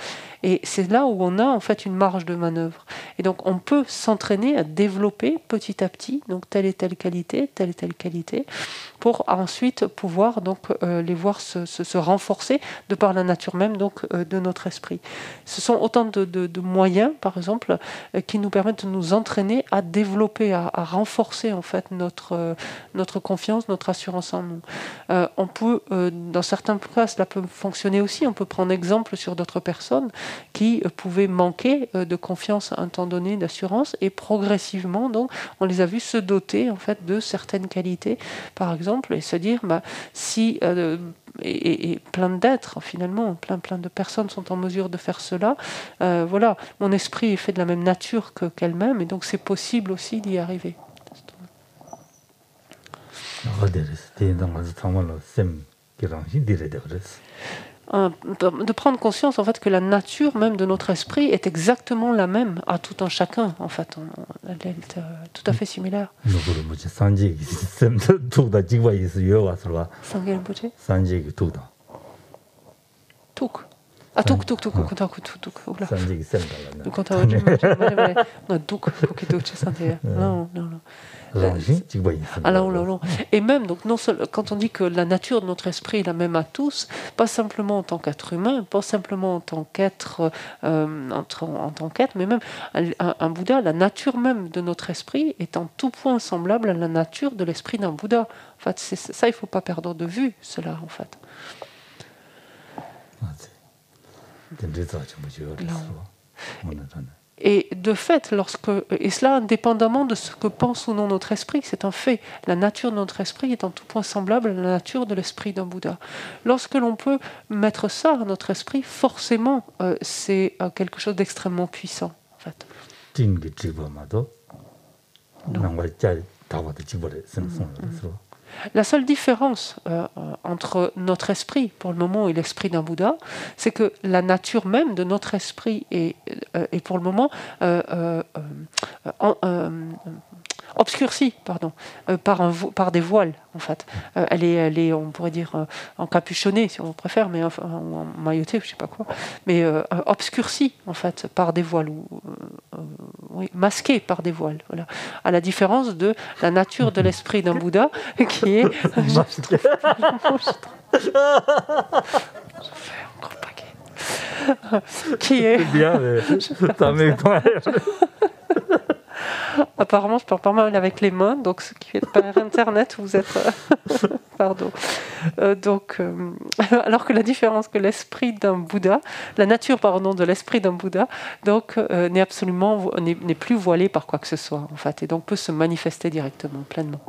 Et c'est là où on a, en fait, une marge de manœuvre. Et donc, on peut s'entraîner à développer petit à petit, donc telle et telle qualité, pour ensuite pouvoir donc les voir se renforcer de par la nature même donc de notre esprit. Ce sont autant de moyens, par exemple, qui nous permettent de nous entraîner à développer, à renforcer en fait notre confiance, notre assurance en nous. On peut, dans certains cas, cela peut fonctionner aussi. On peut prendre exemple sur d'autres personnes qui pouvaient manquer de confiance à un temps donné, d'assurance, et progressivement, donc, on les a vus se doter en fait de certaines qualités, par exemple, et se dire, si et plein d'êtres finalement, plein de personnes sont en mesure de faire cela. Voilà, mon esprit est fait de la même nature qu'elle-même, et donc c'est possible aussi d'y arriver. De prendre conscience en fait que la nature même de notre esprit est exactement la même à tout un chacun, en fait, elle est tout à fait similaire. Et même, donc, non seul, quand on dit que la nature de notre esprit est la même à tous, pas simplement en tant qu'être humain, pas simplement en tant qu'être, mais même un Bouddha, la nature même de notre esprit est en tout point semblable à la nature de l'esprit d'un Bouddha. En fait, c'est ça, il ne faut pas perdre de vue cela, en fait. Et de fait, et cela indépendamment de ce que pense ou non notre esprit, c'est un fait. La nature de notre esprit est en tout point semblable à la nature de l'esprit d'un Bouddha. Lorsque l'on peut mettre ça à notre esprit, forcément, c'est quelque chose d'extrêmement puissant, en fait. La seule différence entre notre esprit, pour le moment, et l'esprit d'un Bouddha, c'est que la nature même de notre esprit est pour le moment obscurcie, par des voiles, en fait. Elle est, on pourrait dire, encapuchonnée, si on préfère, mais en maillotée, je ne sais pas quoi, mais obscurcie, en fait, par des voiles, oui, masquée par des voiles. Voilà. À la différence de la nature de l'esprit d'un Bouddha, qui est... Je fais encore paquet. Qui est... bien, mais... Apparemment, je parle pas mal avec les mains, donc ce qui est par Internet, vous êtes... Pardon. Alors que la différence que l'esprit d'un Bouddha, la nature, de l'esprit d'un Bouddha, donc n'est plus voilée par quoi que ce soit, en fait, et donc peut se manifester directement, pleinement.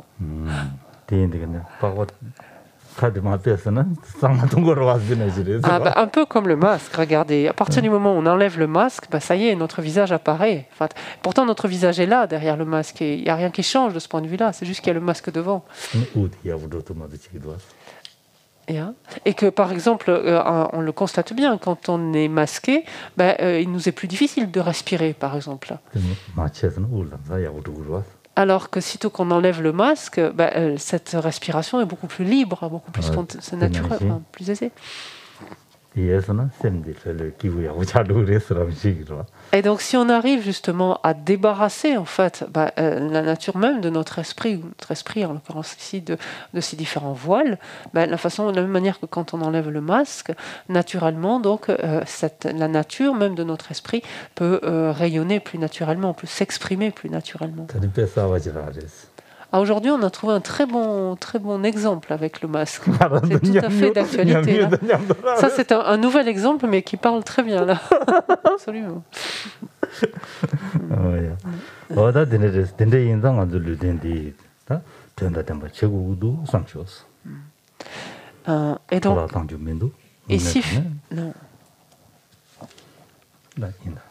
Un peu comme le masque, regardez. À partir du moment où on enlève le masque, ça y est, notre visage apparaît. Enfin, pourtant, notre visage est là, derrière le masque. Il n'y a rien qui change de ce point de vue-là. C'est juste qu'il y a le masque devant. Et que, par exemple, on le constate bien, quand on est masqué, il nous est plus difficile de respirer, par exemple. Alors que sitôt qu'on enlève le masque, cette respiration est beaucoup plus libre, beaucoup plus naturelle, plus aisée. Et donc, si on arrive justement à débarrasser en fait la nature même de notre esprit en l'occurrence ici de ces différents voiles, de la même manière que quand on enlève le masque, naturellement, donc la nature même de notre esprit peut rayonner plus naturellement, peut s'exprimer plus naturellement. Aujourd'hui, on a trouvé un très bon exemple avec le masque. C'est tout à fait d'actualité. Ça, c'est un nouvel exemple, mais qui parle très bien, là. Absolument. 다 된다 된다 최고도 상처스. Et donc, 당주면도. ici, non. 나 인다.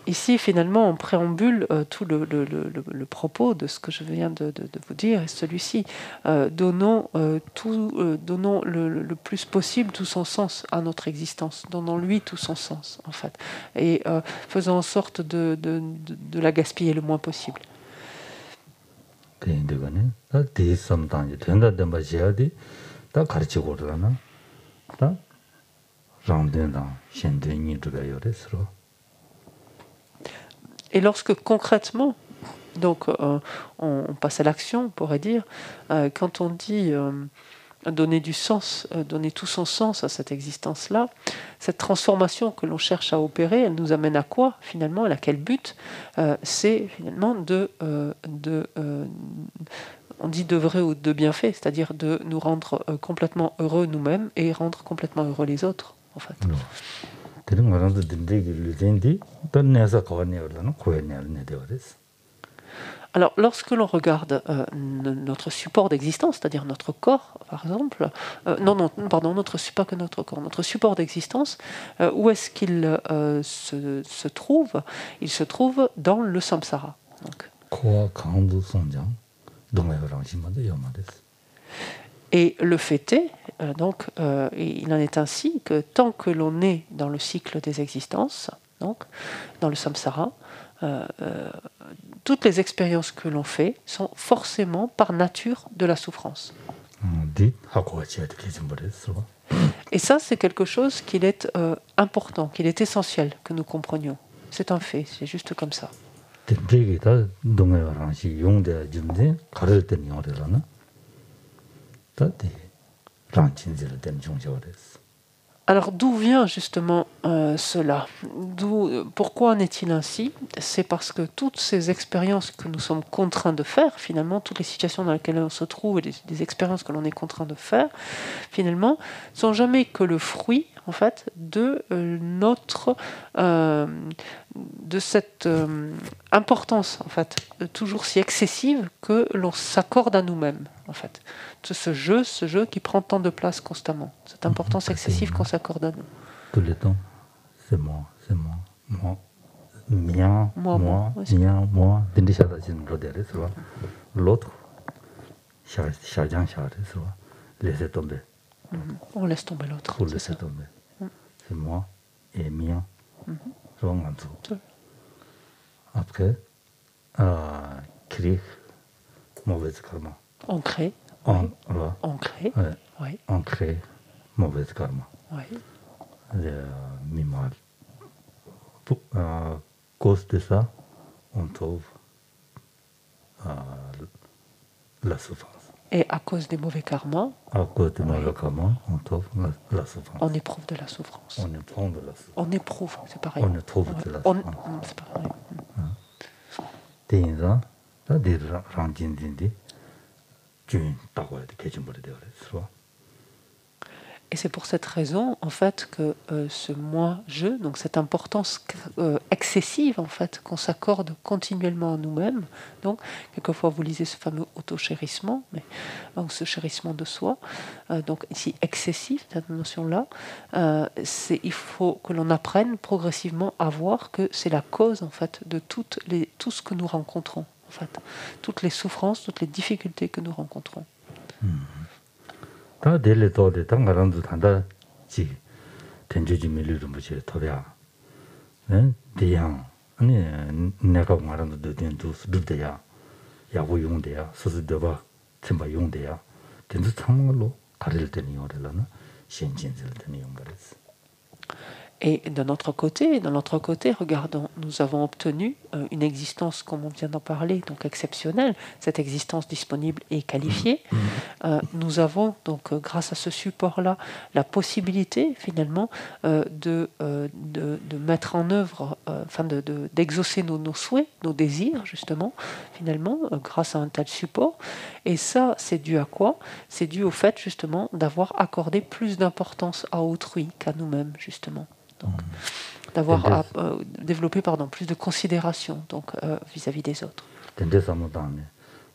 Ici, finalement, en préambule, tout le propos de ce que je viens de vous dire est celui-ci. Donnons donnons le plus possible tout son sens à notre existence. Donnons-lui tout son sens, en fait. Et faisons en sorte de la gaspiller le moins possible. Et lorsque concrètement, donc on passe à l'action, on pourrait dire, quand on dit donner du sens, donner tout son sens à cette existence-là, cette transformation que l'on cherche à opérer, elle nous amène à quoi finalement, à quel but? C'est finalement on dit d'œuvrer ou de bienfait, c'est-à-dire de nous rendre complètement heureux nous-mêmes et rendre complètement heureux les autres, en fait. Alors, lorsque l'on regarde notre support d'existence, c'est-à-dire notre corps, par exemple, pas que notre corps, notre support d'existence, où est-ce qu'il se trouve? Il se trouve dans le samsara. Donc. Et le fait est, il en est ainsi que tant que l'on est dans le cycle des existences, donc dans le samsara, toutes les expériences que l'on fait sont forcément par nature de la souffrance. Et ça, c'est quelque chose qu'il est important, qu'il est essentiel que nous comprenions. C'est un fait, c'est juste comme ça. Alors d'où vient justement cela? Pourquoi en est-il ainsi? C'est parce que toutes ces expériences que nous sommes contraints de faire, finalement, toutes les situations dans lesquelles on se trouve et les expériences que l'on est contraint de faire, finalement, ne sont jamais que le fruit, en fait, de de cette importance, en fait, toujours si excessive que l'on s'accorde à nous-mêmes, en fait. Ce jeu qui prend tant de place constamment, cette importance excessive qu'on s'accorde à nous. Tout le temps, c'est moi, mien, moi. L'autre, laissez tomber. On laisse tomber l'autre. Faut laisser tomber. C'est moi et mien. Après, créer mauvais karma. On crée. On crée. Oui. On crée mauvais karma. Oui. Mimal. À cause de ça, on trouve la souffrance. Et à cause des mauvais karmas, on trouve la souffrance. On éprouve de la souffrance. On éprouve de la souffrance. On éprouve, c'est pareil. On éprouve de la souffrance. C'est pareil. Et c'est pour cette raison, en fait, que ce moi-je, donc cette importance excessive, en fait, qu'on s'accorde continuellement à nous-mêmes. Donc, quelquefois, vous lisez ce fameux auto-chérissement, ou ce chérissement de soi. Donc, ici, excessif, cette notion-là, il faut que l'on apprenne progressivement à voir que c'est la cause, en fait, de tout ce que nous rencontrons, en fait. Toutes les souffrances, toutes les difficultés que nous rencontrons. 다 델레도데 당가란도 단다 지 텐주지 밀리도 뭐지 토야 네 대양 아니 내가 말하는 데도 수도대야 야구 용대야 스스도바 템바 용대야 텐주 참을로 가릴 때니 요래라나 신진들 때니 용거랬어. Et de notre côté, regardons, nous avons obtenu une existence, comme on vient d'en parler, donc exceptionnelle, cette existence disponible et qualifiée. Nous avons donc, grâce à ce support-là, la possibilité finalement de mettre en œuvre, d'exaucer nos souhaits, nos désirs, justement, finalement, grâce à un tel support. Et ça, c'est dû à quoi? C'est dû au fait, justement, d'avoir accordé plus d'importance à autrui qu'à nous-mêmes, justement. Donc, d'avoir développé plus de considération donc, vis-à-vis des autres.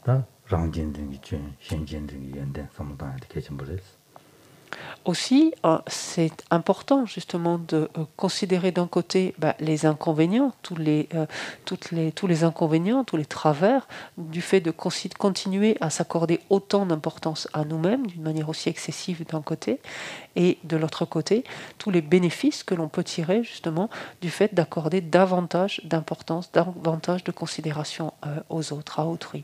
다 랑진등이 준 신진등이 연된 삼단한테 계신 버렸어. Aussi, c'est important justement de considérer d'un côté les inconvénients, tous les inconvénients, tous les travers du fait de continuer à s'accorder autant d'importance à nous-mêmes, d'une manière aussi excessive d'un côté, et de l'autre côté, tous les bénéfices que l'on peut tirer justement du fait d'accorder davantage d'importance, davantage de considération aux autres, à autrui.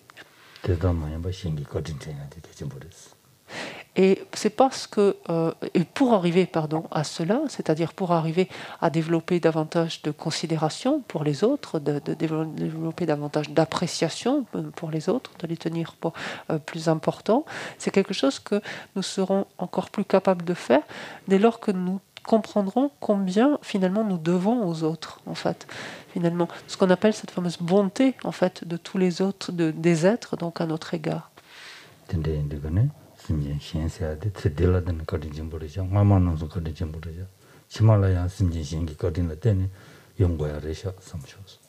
Et c'est parce que, et pour arriver à cela, c'est-à-dire pour arriver à développer davantage de considération pour les autres, de développer davantage d'appréciation pour les autres, de les tenir pour plus importants, c'est quelque chose que nous serons encore plus capables de faire dès lors que nous comprendrons combien finalement nous devons aux autres, en fait. Finalement, ce qu'on appelle cette fameuse bonté, en fait, de tous les autres, des êtres, donc à notre égard. 심진 신세야데 트딜라든 거리 좀 버리죠. 마마는 거리 좀 버리죠. 히말라야 심진 신기 거리는 때는 연구야래셔 섬쇼스.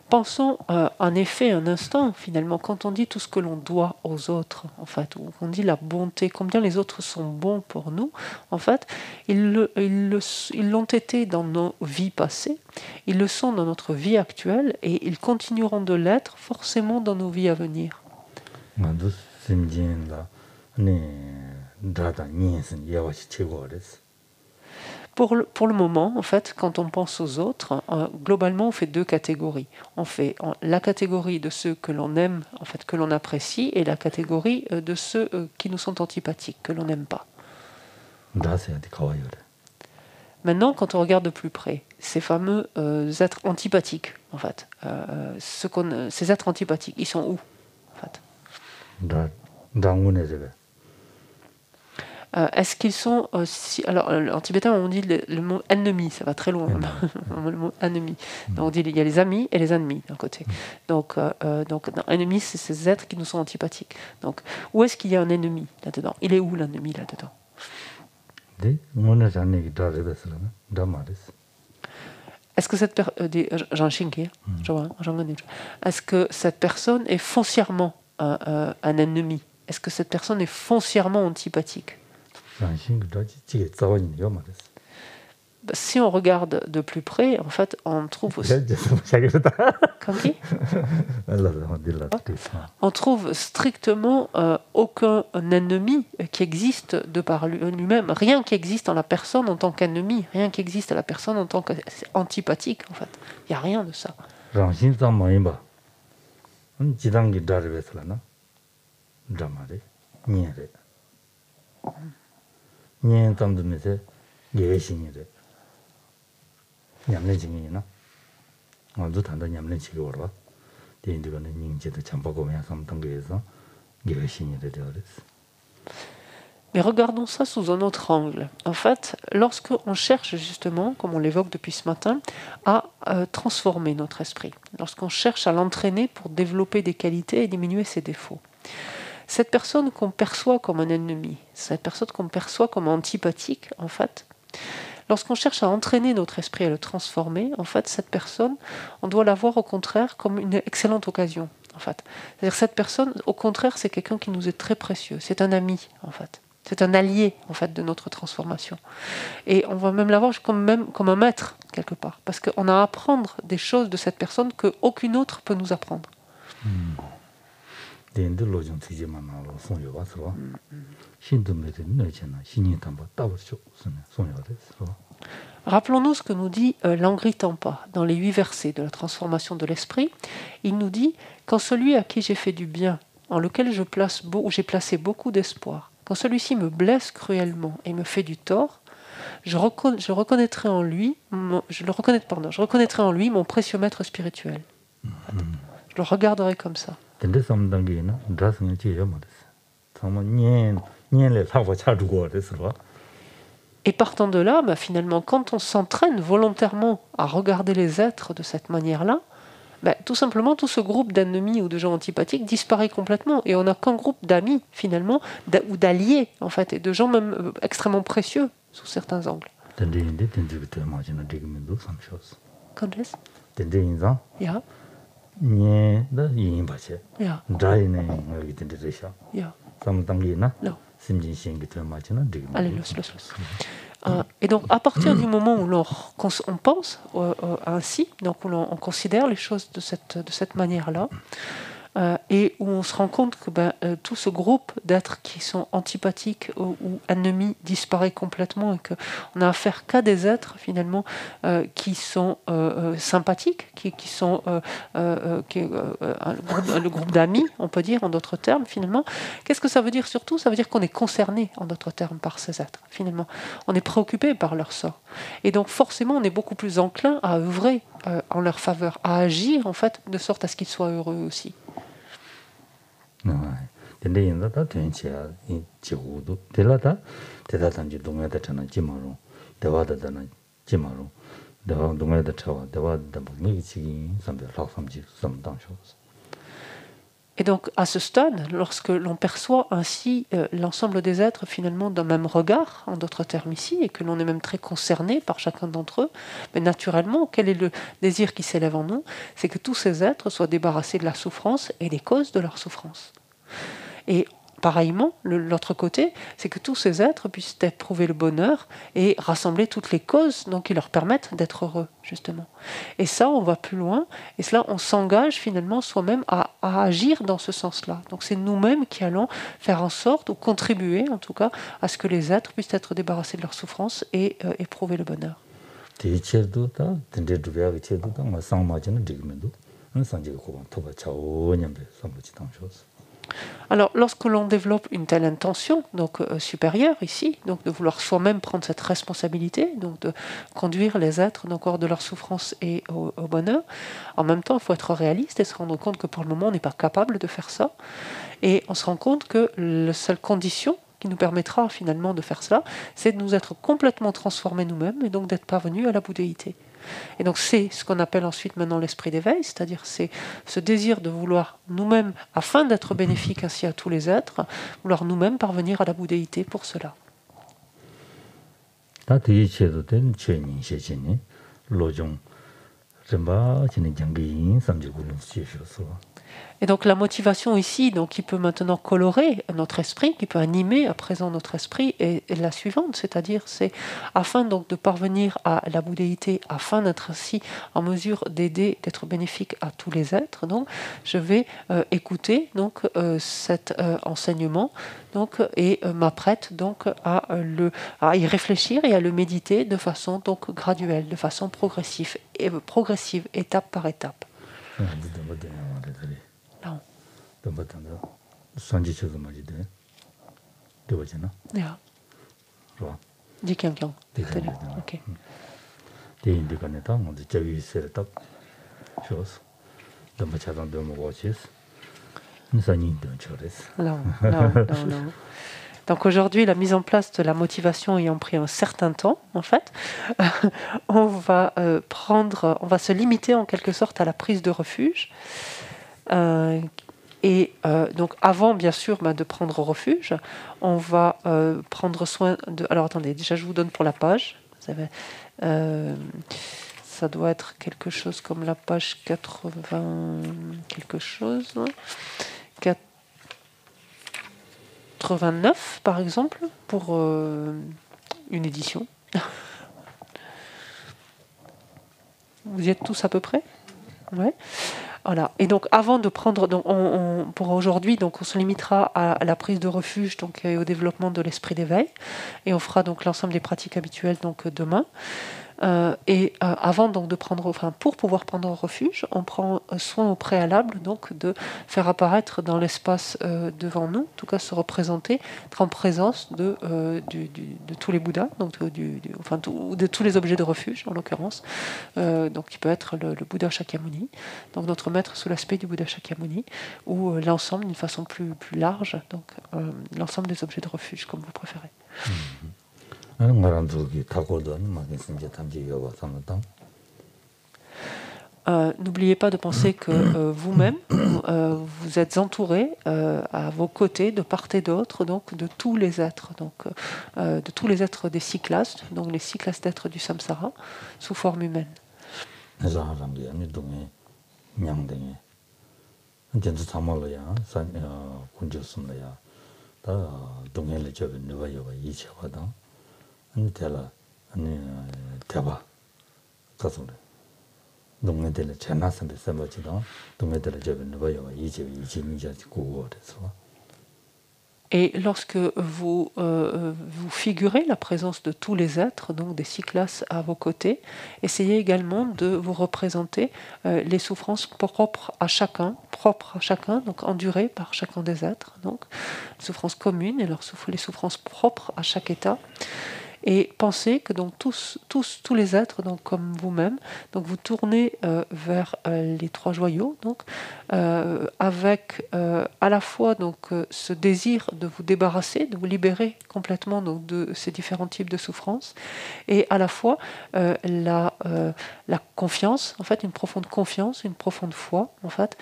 Pensons en effet un instant, finalement, quand on dit tout ce que l'on doit aux autres, en fait, ou qu'on dit la bonté, combien les autres sont bons pour nous, en fait, ils l'ont été dans nos vies passées, ils le sont dans notre vie actuelle, et ils continueront de l'être forcément dans nos vies à venir. Pour le moment, en fait, quand on pense aux autres, globalement, on fait deux catégories. On fait la catégorie de ceux que l'on aime, en fait, que l'on apprécie, et la catégorie de ceux qui nous sont antipathiques, que l'on n'aime pas. Maintenant, quand on regarde de plus près, ces fameux êtres antipathiques, en fait, ces êtres antipathiques, ils sont où, en fait? Est-ce qu'ils sont... alors, en tibétain, on dit le mot ennemi, ça va très loin, le mot ennemi. Donc, on dit il y a les amis et les ennemis d'un côté. Donc ennemi, c'est ces êtres qui nous sont antipathiques. Donc, où est-ce qu'il y a un ennemi là-dedans? Il est où l'ennemi là-dedans? Est-ce que est-ce que cette personne est foncièrement un ennemi? Est-ce que cette personne est foncièrement antipathique? Si on regarde de plus près, en fait, on trouve aussi... On trouve strictement aucun ennemi qui existe de par lui-même. Rien qui existe en la personne en tant qu'ennemi, rien qui existe à la personne en tant qu'antipathique, en fait. Il n'y a rien de ça. Mais regardons ça sous un autre angle. En fait, lorsqu'on cherche justement, comme on l'évoque depuis ce matin, à transformer notre esprit, lorsqu'on cherche à l'entraîner pour développer des qualités et diminuer ses défauts, cette personne qu'on perçoit comme un ennemi, cette personne qu'on perçoit comme antipathique, en fait, lorsqu'on cherche à entraîner notre esprit, à le transformer, en fait, cette personne, on doit la voir au contraire comme une excellente occasion, en fait. C'est-à-dire cette personne, au contraire, c'est quelqu'un qui nous est très précieux. C'est un ami, en fait. C'est un allié, en fait, de notre transformation. Et on va même la voir comme un maître, quelque part. Parce qu'on a à apprendre des choses de cette personne qu'aucune autre peut nous apprendre. Rappelons-nous ce que nous dit Langri Tampa dans les 8 versets de la transformation de l'esprit. Il nous dit « Quand celui à qui j'ai fait du bien, en lequel j'ai placé beaucoup d'espoir, quand celui-ci me blesse cruellement et me fait du tort, je reconnaîtrai en lui mon précieux maître spirituel. » Je le regarderai comme ça. Et partant de là, finalement, quand on s'entraîne volontairement à regarder les êtres de cette manière-là, tout simplement, tout ce groupe d'ennemis ou de gens antipathiques disparaît complètement. Et on n'a qu'un groupe d'amis, finalement, ou d'alliés, en fait, et de gens même extrêmement précieux, sous certains angles. Yeah. 네, 나 이인 봐지. Ja, 드라이네 여기 된데서. ja. 삼당기나. Non. 심진신기 들마치나 되게. Allez, los. Et donc, à partir du moment où on pense ainsi, donc où on considère les choses de cette manière-là, et où on se rend compte que tout ce groupe d'êtres qui sont antipathiques ou ennemis disparaît complètement et qu'on n'a affaire qu'à des êtres finalement qui sont sympathiques, qui sont le groupe d'amis, on peut dire en d'autres termes finalement. Qu'est-ce que ça veut dire surtout? Ça veut dire qu'on est concerné en d'autres termes par ces êtres finalement. On est préoccupé par leur sort. Et donc forcément on est beaucoup plus enclin à œuvrer en leur faveur, à agir en fait de sorte à ce qu'ils soient heureux aussi. 근데 인자다 된치야 이 지구도 될라다 대다단지 동에다 전화 지마로 대화다다나 지마로 대화 동에다 차와 대화다 뭐니 지기 삼배 락삼지 삼당쇼. Et donc, à ce stade, lorsque l'on perçoit ainsi l'ensemble des êtres finalement d'un même regard, en d'autres termes ici, et que l'on est même très concerné par chacun d'entre eux, mais naturellement, quel est le désir qui s'élève en nous? C'est que tous ces êtres soient débarrassés de la souffrance et des causes de leur souffrance. Et pareillement, l'autre côté, c'est que tous ces êtres puissent éprouver le bonheur et rassembler toutes les causes donc, qui leur permettent d'être heureux, justement. Et ça, on va plus loin, et cela, on s'engage finalement soi-même à agir dans ce sens-là. Donc c'est nous-mêmes qui allons faire en sorte, ou contribuer en tout cas, à ce que les êtres puissent être débarrassés de leur souffrance et éprouver le bonheur. Alors, lorsque l'on développe une telle intention, donc supérieure ici, donc de vouloir soi-même prendre cette responsabilité, donc de conduire les êtres donc hors de leur souffrance et au bonheur, en même temps, il faut être réaliste et se rendre compte que pour le moment, on n'est pas capable de faire ça. Et on se rend compte que la seule condition qui nous permettra finalement de faire cela, c'est de nous être complètement transformés nous-mêmes et donc d'être parvenus à la bouddhéité. Et donc c'est ce qu'on appelle ensuite maintenant l'esprit d'éveil, c'est-à-dire c'est ce désir de vouloir nous-mêmes, afin d'être bénéfique ainsi à tous les êtres, vouloir nous-mêmes parvenir à la bouddhéité pour cela. Et donc la motivation ici, donc, qui peut maintenant colorer notre esprit, qui peut animer à présent notre esprit, est la suivante, c'est-à-dire c'est afin donc de parvenir à la bouddhéité, afin d'être ainsi en mesure d'aider, d'être bénéfique à tous les êtres. Donc je vais écouter donc cet enseignement donc et m'apprête donc à y réfléchir et à le méditer de façon donc graduelle, de façon progressive, étape par étape. Non. Ja. Dis quelqu'un. Ok. Non. Donc aujourd'hui, la mise en place de la motivation ayant pris un certain temps, en fait, on va se limiter en quelque sorte à la prise de refuge. Donc avant, bien sûr, de prendre refuge, on va prendre soin de... Alors attendez, déjà je vous donne pour la page. Ça doit être quelque chose comme la page 80... quelque chose... 89, par exemple, pour une édition. Vous y êtes tous à peu près? Ouais. Voilà. Et donc, avant de prendre, donc, pour aujourd'hui, donc, on se limitera à la prise de refuge, donc, et au développement de l'esprit d'éveil, et on fera donc l'ensemble des pratiques habituelles donc demain. Avant donc de pour pouvoir prendre refuge, on prend soin au préalable donc de faire apparaître dans l'espace devant nous, en tout cas se représenter, être en présence de tous les Bouddhas, donc de tous les objets de refuge en l'occurrence, donc qui peut être le Bouddha Shakyamuni, donc notre maître sous l'aspect du Bouddha Shakyamuni, ou l'ensemble d'une façon plus large, donc l'ensemble des objets de refuge comme vous préférez. N'oubliez pas de penser que vous-même, vous êtes entouré à vos côtés, de part et d'autre, donc de tous les êtres, donc de tous les êtres des 6 classes, donc les 6 classes d'êtres du samsara, sous forme humaine. 전주 참말이야. 산 군주스는야. 다 동해를 접에 누가요. 이체하다. 아니 대라. 아니 대봐. 가서 동해들 전화선에 써버지도 동해들 접에 누가요. 이제 고고래서. Et lorsque vous figurez la présence de tous les êtres, donc des 6 classes à vos côtés, essayez également de vous représenter les souffrances propres à chacun, donc endurées par chacun des êtres, donc les souffrances communes et les souffrances propres à chaque état. Et pensez que donc tous les êtres, donc comme vous-même, donc vous tournez vers les 3 joyaux, donc avec à la fois donc ce désir de vous débarrasser, de vous libérer complètement donc de ces différents types de souffrances, et à la fois la confiance, en fait, une profonde confiance, une profonde foi, en fait,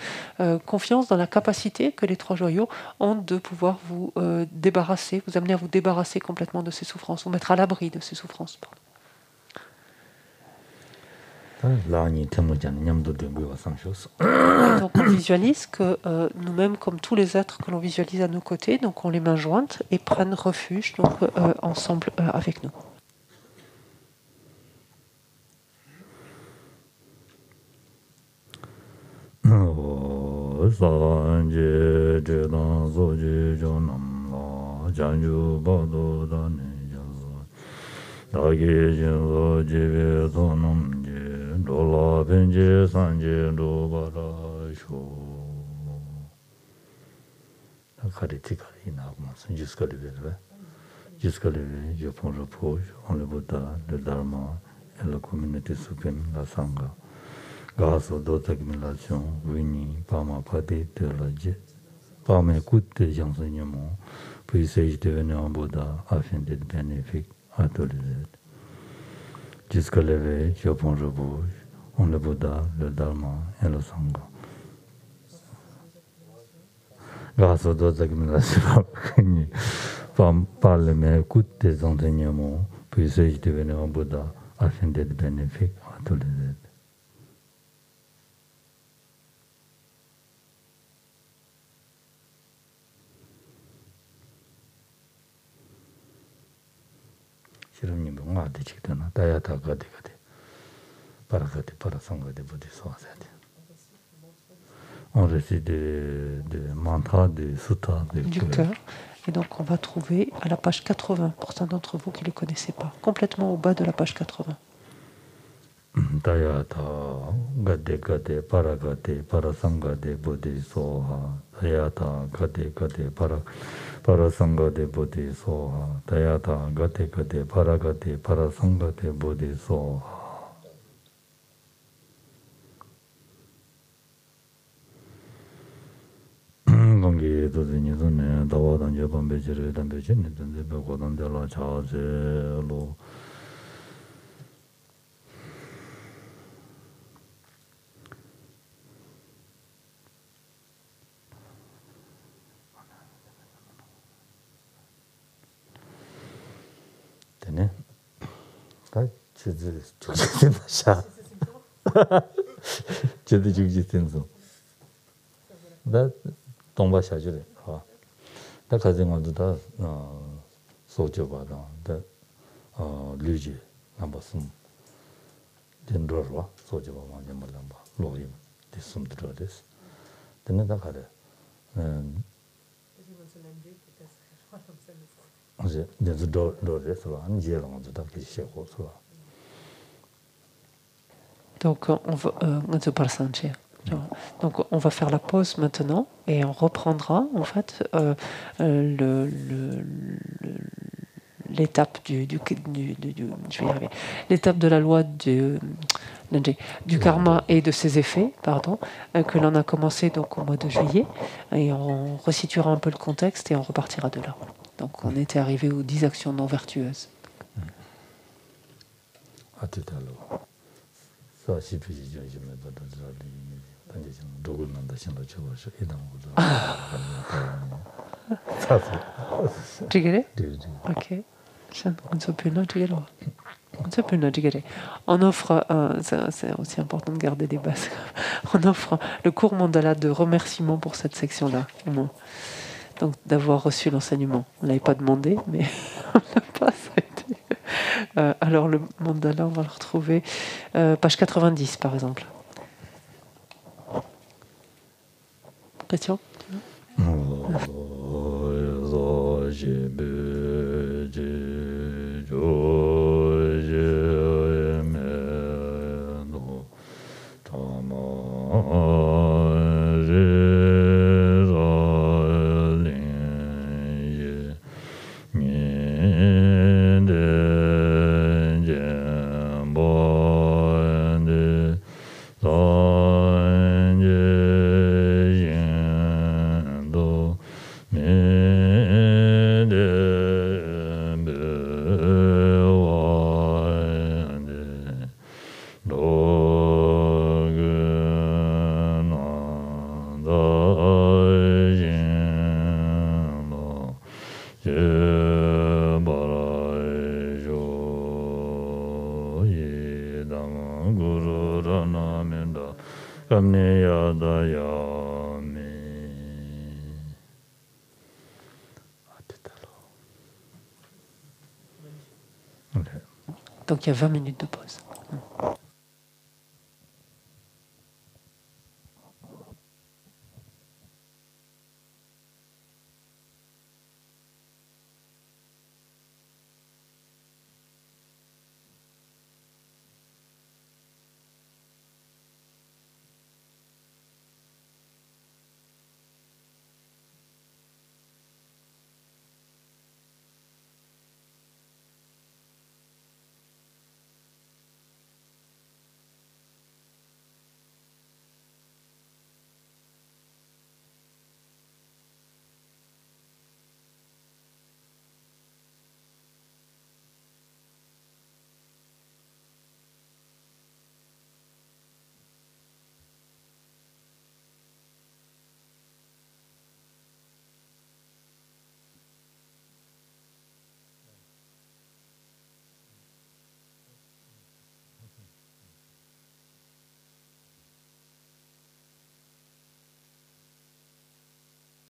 confiance dans la capacité que les 3 joyaux ont de pouvoir vous débarrasser, vous amener à vous débarrasser complètement de ces souffrances, vous mettre à l'abri de ces souffrances. Donc on visualise que nous-mêmes, comme tous les êtres que l'on visualise à nos côtés, donc ont les mains jointes et prennent refuge donc, ensemble avec nous. Jusqu'à lever, je prends repos en le Bouddha, le Dharma et la communauté suprême, la Sangha. Grâce aux d'autres accumulations réunies par ma pratique de la par mes écoutes des enseignements, puisse-je devenir un Bouddha afin d'être bénéfique à tous les êtres. Jusqu'à lever, je prends repos en le Bouddha, le Dharma et la Sangha. Grâce aux d'autres accumulations réunies par mes écoutes des enseignements, puisse-je devenir un Bouddha afin d'être bénéfique à tous les êtres. On récite des mantras, des suttas, du cœur. Et donc on va trouver à la page 80, pour certains d'entre vous qui ne les connaissaient pas, complètement au bas de la page 80. Tayata gade gade parasangade bodhi soha. Tayata gade gade parasangade bodhi soha. Tayata gade gade parasangade bodhi soha. Gangi dodini dune dawa danje bambejire dambejine dande begodan dela chaze lo. Tene ka chizi chukji sha. Chizi chukji tenzo. Da 동바 샤주래. 다 가정도 다 소저바다. 다 류지 남바숨 된로와 소저바 완전 몰람바. 로임 됐음 들어des. 되는다 가래. 이제 이제 도래서 안 지어랑도 다 계시고 서. Donc on va donc on va faire la pause maintenant et on reprendra en fait l'étape je vais y arriver, l'étape de la loi du karma et de ses effets, que l'on a commencé donc au mois de juillet, et on resituera un peu le contexte et on repartira de là. Donc on était arrivé aux 10 actions non vertueuses. Ok. On offre, c'est aussi important de garder des bases. on offre le court mandala de remerciement pour cette section-là, au moins. Donc d'avoir reçu l'enseignement. On ne l'avait pas demandé, mais on l'a pas, ça a été. Alors le mandala, on va le retrouver, page 90 par exemple. Question? Donc il y a 20 minutes de pause.